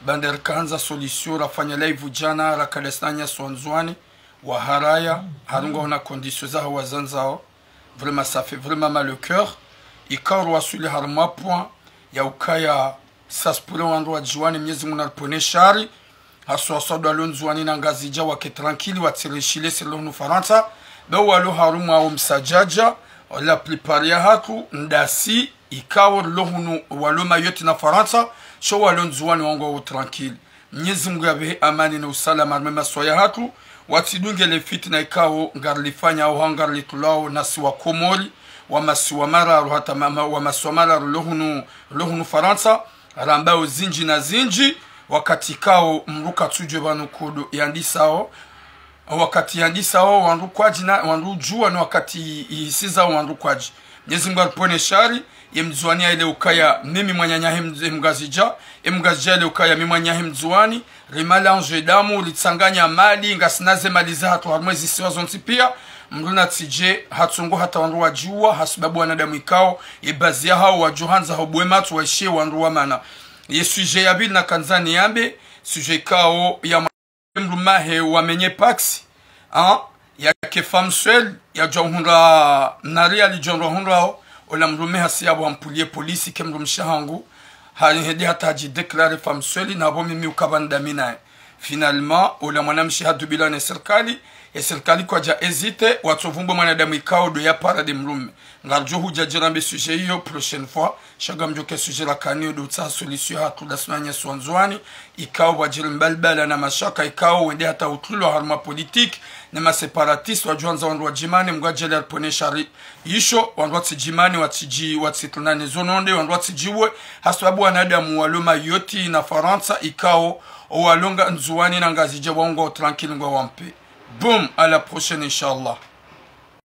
Bander Kanza Solution, Rafanya Live Jana, Rakalesnanya Swanzwani, Waharaya, Harunga on a conditionné à Wazanzao. Vraiment, ça fait vraiment mal au cœur. Et quand on a su les harma point, ya ukaya saspule wandu wa jiwani mnyezi munalpone shari haswa sodo alonzuwani na ngazija wake tranquili watirishile silonu Faransa be walo harumu au msajaja la plupart ya hatu ndasi ikawo lohunu waloma yote na Faransa sho walonzuwani wangu wa tranquili mnyezi mungu yabehe amani na usalama armema soya hatu watidunge le fitna ikawo ngarlifanya au hangarli tulao nasi wa Komori wamasiwamara hata wamasiwamara lohunu Faransa rambao zinji na zinji wakati kao mruka tujwe banukudu yandisao wakati yandisao wandu kwaji na wandu jua na wakati isiza wandu kwaji Mwenyezi Mungu alipone shari yemzuania ile ukaya mimi mwanyanyahe mgazija ile ukaya mimi mwanyanyahe mzuani rimalange damu litsanganya mali ngasinaze mali za hatu harmwezi siwazonti pia mruna tije hatungo hata wandu wajua hasubabu wanadamu ikao ibazi ya hao wajuhanza hobwe matu waishie wandu wa mana ye suje ya bil na kanzani yambe suje kao ya mrumahe wamenye paksi ya ke femme seule ya jonhura nari ali jonhura ola mrume hasiabu ampulie polisi ke mrumshahangu hadi hata jideklare femme seule na bo mimi ukabanda mina finalement ola mwanamshi hadu bila na serikali ya serikali kwa ja hésiter watuvumbo mwanadamu ikao do ya para de mrume ngarjo huja jirambe sujet hiyo prochaine fois shaga mjoke sujet la kanio do tsa solution hatu da sunanya swanzwani ikao wajiri mbalbala na mashaka ikao wende hata utlulo harma politique na ma separatist wajuanza wandu wajimani mgajele alpone shari yisho wandu watijimani watitunane zononde wandu watijiwe haswabu wanadamu waloma yoti na Faransa ikao walonga nzuwani na ngazija waungo tranquille ngwa wampe. Boum, à la prochaine, Inch'Allah.